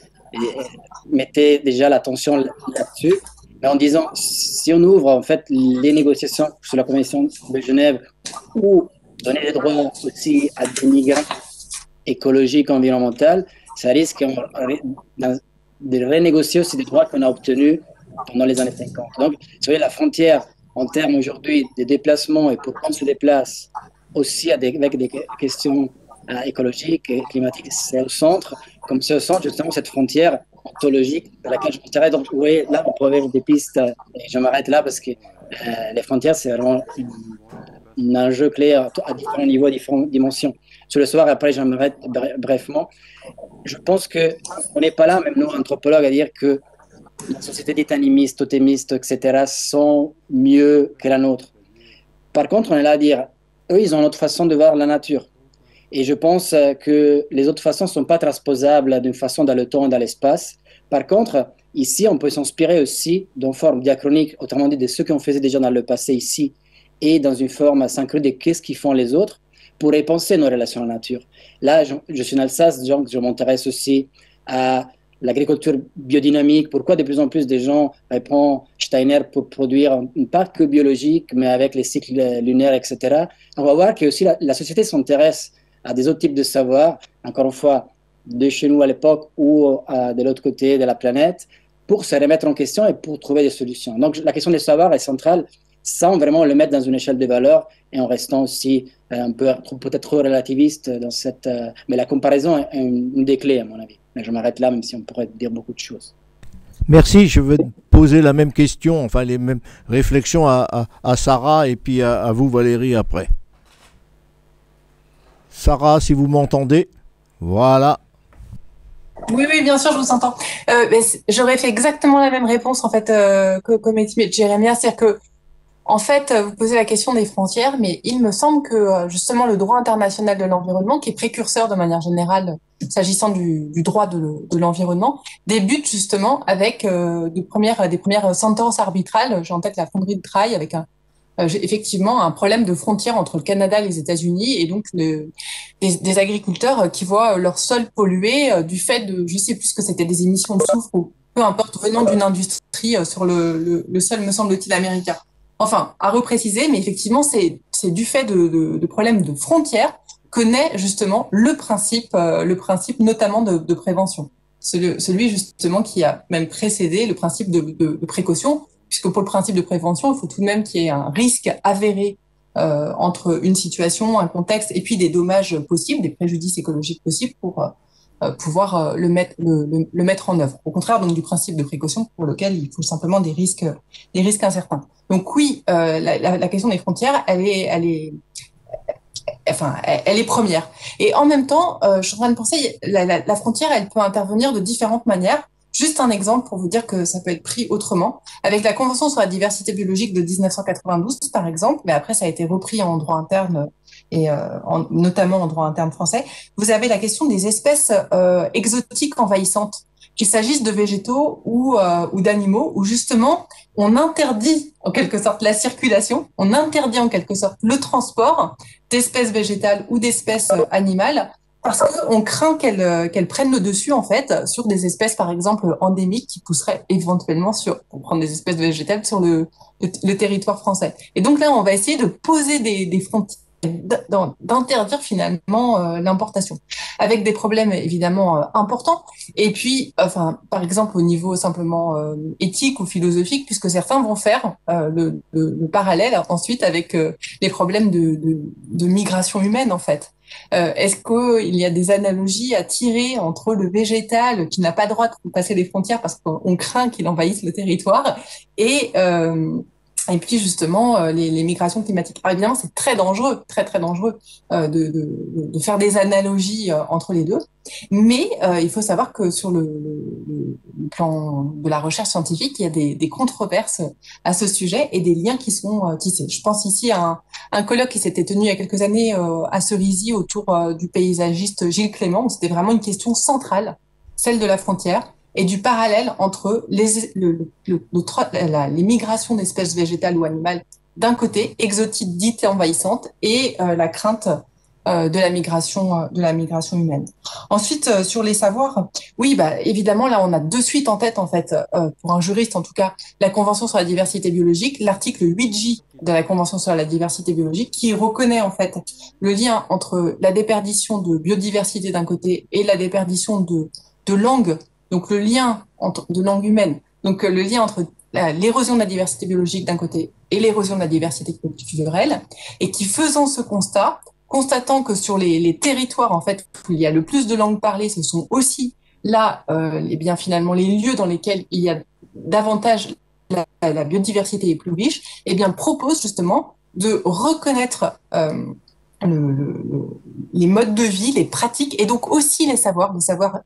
mettait déjà l'attention là-dessus, mais en disant si on ouvre en fait les négociations sur la Convention de Genève ou donner des droits aussi à des migrants écologiques, environnementaux, ça risque de renégocier aussi des droits qu'on a obtenus pendant les années 50. Donc, vous voyez, la frontière en termes aujourd'hui de déplacement et pourquoi on se déplace aussi avec des questions écologiques et climatiques, c'est au centre, comme c'est au centre justement cette frontière ontologique à laquelle je m'intéresse. Donc, vous voyez, là, on peut avoir des pistes, et je m'arrête là parce que les frontières, c'est vraiment un enjeu clé à différents niveaux, à différentes dimensions. Sur le soir, après, j'aimerais brièvement. Je pense qu'on n'est pas là, même nous, anthropologues, à dire que la société dite animiste, totémiste, etc., sont mieux que la nôtre. Par contre, on est là à dire, eux, ils ont une autre façon de voir la nature. Et je pense que les autres façons ne sont pas transposables d'une façon dans le temps et dans l'espace. Par contre, ici, on peut s'inspirer aussi d'une forme diachronique, autrement dit, de ce qu'on faisait déjà dans le passé ici, et dans une forme synchrone de qu'est-ce qu'ils font les autres, pour repenser nos relations à la nature. Là, je suis en Alsace, donc je m'intéresse aussi à l'agriculture biodynamique. Pourquoi de plus en plus de gens reprennent Steiner pour produire, pas que biologique, mais avec les cycles lunaires, etc. On va voir que aussi la société s'intéresse à des autres types de savoirs, encore une fois, de chez nous à l'époque ou de l'autre côté de la planète, pour se remettre en question et pour trouver des solutions. Donc la question des savoirs est centrale, sans vraiment le mettre dans une échelle de valeur et en restant aussi un peu peut-être trop relativiste dans cette... mais la comparaison est une des clés à mon avis. Mais je m'arrête là, même si on pourrait dire beaucoup de choses. Merci, je vais poser la même question, enfin les mêmes réflexions à Sarah et puis à vous Valérie après. Sarah, si vous m'entendez, voilà. Oui, bien sûr, je vous entends. J'aurais fait exactement la même réponse en fait comme Jérémia, c'est-à-dire que en fait, vous posez la question des frontières, mais il me semble que justement le droit international de l'environnement, qui est précurseur de manière générale s'agissant du droit de l'environnement, débute justement avec des premières sentences arbitrales. J'ai en tête la fonderie de Trailles avec effectivement un problème de frontière entre le Canada et les États-Unis, et donc des agriculteurs qui voient leur sol pollué du fait de, je sais plus ce que c'était, des émissions de soufre ou peu importe, venant d'une industrie sur le sol, me semble-t-il, américain. Enfin, à repréciser, mais effectivement, c'est du fait de problèmes de frontières que naît justement le principe notamment de prévention. Celui justement qui a même précédé le principe de précaution, puisque pour le principe de prévention, il faut tout de même qu'il y ait un risque avéré entre une situation, un contexte, et puis des dommages possibles, des préjudices écologiques possibles pour pouvoir le mettre en œuvre. Au contraire donc du principe de précaution pour lequel il faut simplement des risques incertains. Donc oui, la question des frontières, elle est première. Et en même temps, je suis en train de penser, la frontière, elle peut intervenir de différentes manières. Juste un exemple pour vous dire que ça peut être pris autrement. Avec la Convention sur la diversité biologique de 1992, par exemple, mais après ça a été repris en droit interne et notamment en droit interne français, vous avez la question des espèces exotiques envahissantes, qu'il s'agisse de végétaux ou d'animaux, où justement on interdit en quelque sorte la circulation, on interdit en quelque sorte le transport d'espèces végétales ou d'espèces animales, parce qu'on craint qu'elles prennent le dessus en fait sur des espèces par exemple endémiques qui pousseraient éventuellement pour prendre des espèces végétales sur le territoire français. Et donc là, on va essayer de poser des frontières, d'interdire finalement l'importation, avec des problèmes évidemment importants. Et puis, enfin, par exemple au niveau simplement éthique ou philosophique, puisque certains vont faire le parallèle ensuite avec les problèmes de migration humaine en fait. Est-ce qu'il y a des analogies à tirer entre le végétal qui n'a pas droit de passer les frontières parce qu'on craint qu'il envahisse le territoire et puis justement les migrations climatiques. Alors évidemment, c'est très dangereux, très très dangereux de faire des analogies entre les deux. Mais il faut savoir que sur le plan de la recherche scientifique, il y a des controverses à ce sujet et des liens qui sont tissés. Je pense ici à un colloque qui s'était tenu il y a quelques années à Cerisy autour du paysagiste Gilles Clément, où c'était vraiment une question centrale, celle de la frontière, et du parallèle entre les migrations d'espèces végétales ou animales d'un côté, exotiques dites et envahissantes, et la crainte de la migration humaine. Ensuite, sur les savoirs, oui, bah évidemment, là, on a de suite en tête, en fait, pour un juriste en tout cas, la Convention sur la diversité biologique, l'article 8J de la Convention sur la diversité biologique, qui reconnaît en fait le lien entre la déperdition de biodiversité d'un côté et la déperdition de langue. Donc le lien de langue humaine, donc le lien entre l'érosion de la diversité biologique d'un côté et l'érosion de la diversité culturelle, et qui, faisant ce constat, constatant que sur les territoires en fait où il y a le plus de langues parlées, ce sont aussi là, eh bien finalement les lieux dans lesquels il y a davantage la biodiversité est plus riche, eh bien propose justement de reconnaître les modes de vie, les pratiques et donc aussi les savoirs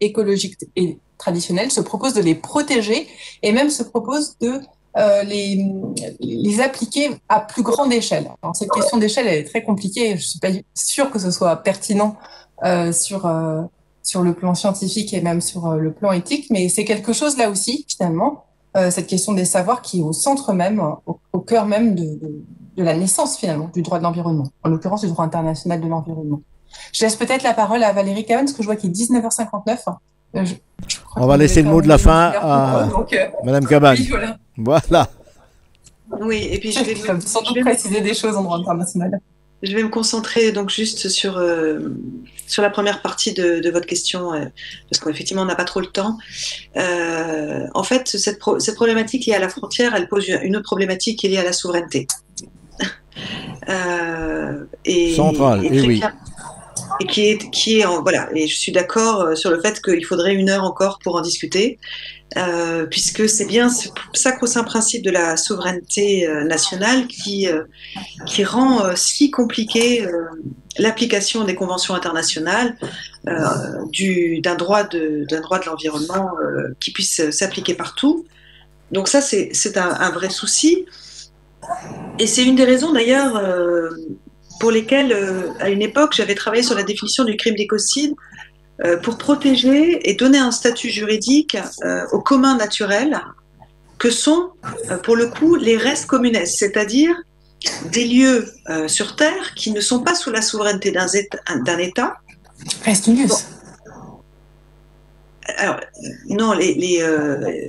écologiques et traditionnels, se propose de les protéger et même se propose de les appliquer à plus grande échelle. Alors, cette question d'échelle, elle est très compliquée. Je suis pas sûre que ce soit pertinent sur le plan scientifique et même sur le plan éthique, mais c'est quelque chose là aussi, finalement, cette question des savoirs qui est au centre même, au cœur même de la naissance, finalement, du droit de l'environnement, en l'occurrence du droit international de l'environnement. Je laisse peut-être la parole à Valérie Cavenne, parce que je vois qu'il est 19h59. On va laisser le mot de la fin à Madame Cabane. Oui, voilà. Oui, et puis je vais sans doute préciser des choses en droit international. Je vais me concentrer donc juste sur la première partie de votre question, parce qu'effectivement on n'a pas trop le temps. En fait, cette problématique liée à la frontière, elle pose une autre problématique qui est liée à la souveraineté. Centrale, et oui. Et qui est voilà. Et je suis d'accord sur le fait qu'il faudrait 1 heure encore pour en discuter, puisque c'est bien ce sacro-saint principe de la souveraineté nationale qui rend si compliqué l'application des conventions internationales d'un droit de l'environnement qui puisse s'appliquer partout. Donc ça, c'est un vrai souci. Et c'est une des raisons d'ailleurs pour lesquelles, à une époque, j'avais travaillé sur la définition du crime d'écocide pour protéger et donner un statut juridique aux communs naturels que sont, pour le coup, les res communes, c'est-à-dire des lieux sur Terre qui ne sont pas sous la souveraineté d'un État. Reste une Bon. Alors, non,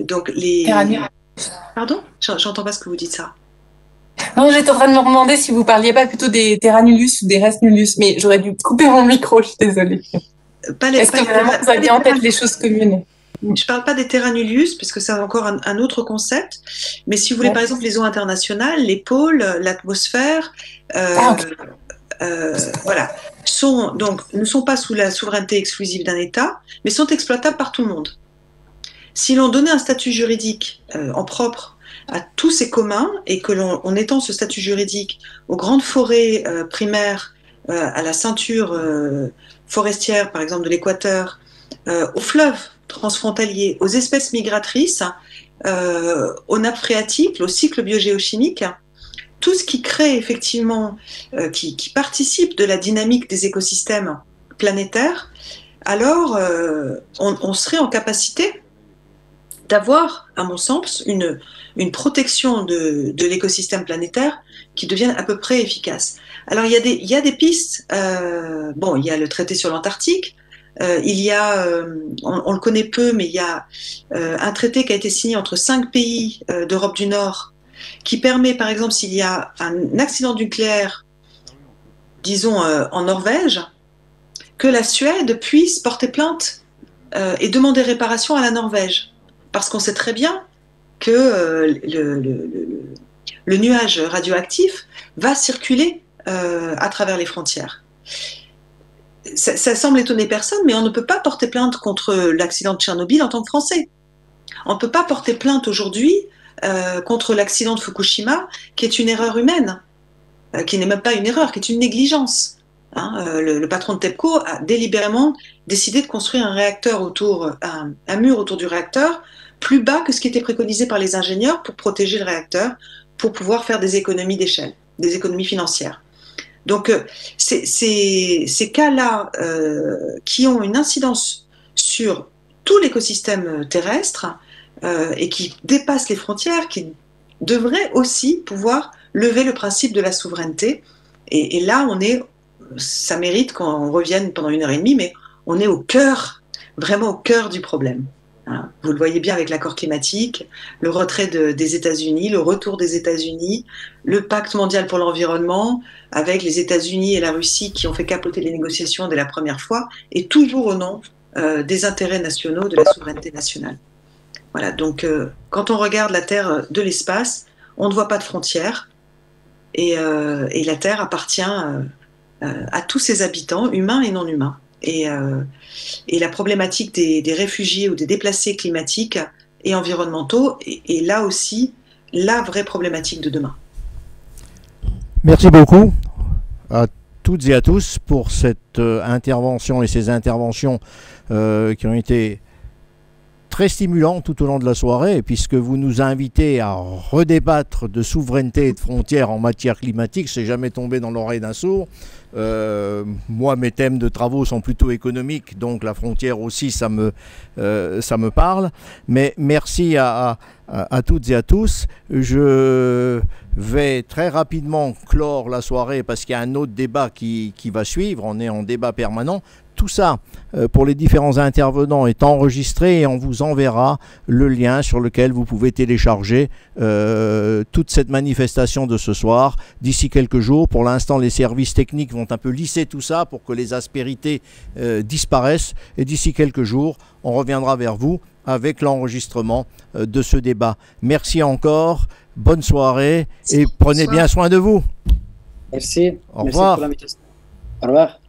donc les... Pardon? J'entends pas ce que vous dites, ça. Non, j'étais en train de me demander si vous parliez pas plutôt des terra nullius ou des res nullius, mais j'aurais dû couper mon micro, je suis désolée. Est-ce que vraiment vous aviez en tête les choses communes? Je ne parle pas des terra nullius, parce que c'est encore un autre concept, mais si vous voulez, par exemple, les eaux internationales, les pôles, l'atmosphère, voilà, ne sont pas sous la souveraineté exclusive d'un État, mais sont exploitables par tout le monde. Si l'on donnait un statut juridique en propre à tous ces communs, et que l'on étend ce statut juridique aux grandes forêts primaires, à la ceinture forestière, par exemple, de l'Équateur, aux fleuves transfrontaliers, aux espèces migratrices, aux nappes phréatiques, aux cycles biogéochimiques, tout ce qui crée effectivement, qui participe de la dynamique des écosystèmes planétaires, alors on serait en capacité d'avoir, à mon sens, une protection de l'écosystème planétaire qui devienne à peu près efficace. Alors il y a des pistes, bon, il y a le traité sur l'Antarctique, il y a, on le connaît peu, mais il y a un traité qui a été signé entre 5 pays d'Europe du Nord qui permet, par exemple, s'il y a un accident nucléaire, disons en Norvège, que la Suède puisse porter plainte et demander réparation à la Norvège. Parce qu'on sait très bien que le nuage radioactif va circuler à travers les frontières. Ça semble étonner personne, mais on ne peut pas porter plainte contre l'accident de Tchernobyl en tant que Français. On ne peut pas porter plainte aujourd'hui contre l'accident de Fukushima, qui est une erreur humaine, qui n'est même pas une erreur, qui est une négligence. Hein, le patron de TEPCO a délibérément décidé de construire un mur autour du réacteur plus bas que ce qui était préconisé par les ingénieurs pour protéger le réacteur, pour pouvoir faire des économies d'échelle, des économies financières. Donc ces cas-là qui ont une incidence sur tout l'écosystème terrestre et qui dépassent les frontières, qui devraient aussi pouvoir lever le principe de la souveraineté. Et là, ça mérite qu'on revienne pendant 1h30, mais on est au cœur, vraiment au cœur du problème. Vous le voyez bien avec l'accord climatique, le retrait des États-Unis, le retour des États-Unis, le pacte mondial pour l'environnement, avec les États-Unis et la Russie qui ont fait capoter les négociations dès la première fois, et toujours au nom des intérêts nationaux, de la souveraineté nationale. Voilà, donc quand on regarde la Terre de l'espace, on ne voit pas de frontières, et la Terre appartient à tous ses habitants, humains et non humains. Et la problématique des réfugiés ou des déplacés climatiques et environnementaux est là aussi la vraie problématique de demain. Merci beaucoup à toutes et à tous pour cette intervention et ces interventions qui ont été très stimulantes tout au long de la soirée, puisque vous nous invitez à redébattre de souveraineté et de frontières en matière climatique. C'est jamais tombé dans l'oreille d'un sourd. Moi, mes thèmes de travaux sont plutôt économiques, donc la frontière aussi, ça me parle. Mais merci à toutes et à tous. Je vais très rapidement clore la soirée parce qu'il y a un autre débat qui va suivre. On est en débat permanent. Tout ça, pour les différents intervenants, est enregistré et on vous enverra le lien sur lequel vous pouvez télécharger toute cette manifestation de ce soir d'ici quelques jours. Pour l'instant, les services techniques vont un peu lisser tout ça pour que les aspérités disparaissent. Et d'ici quelques jours, on reviendra vers vous avec l'enregistrement de ce débat. Merci encore, bonne soirée et prenez bien soin de vous. Merci. Au revoir. Merci pour l'invitation. Au revoir.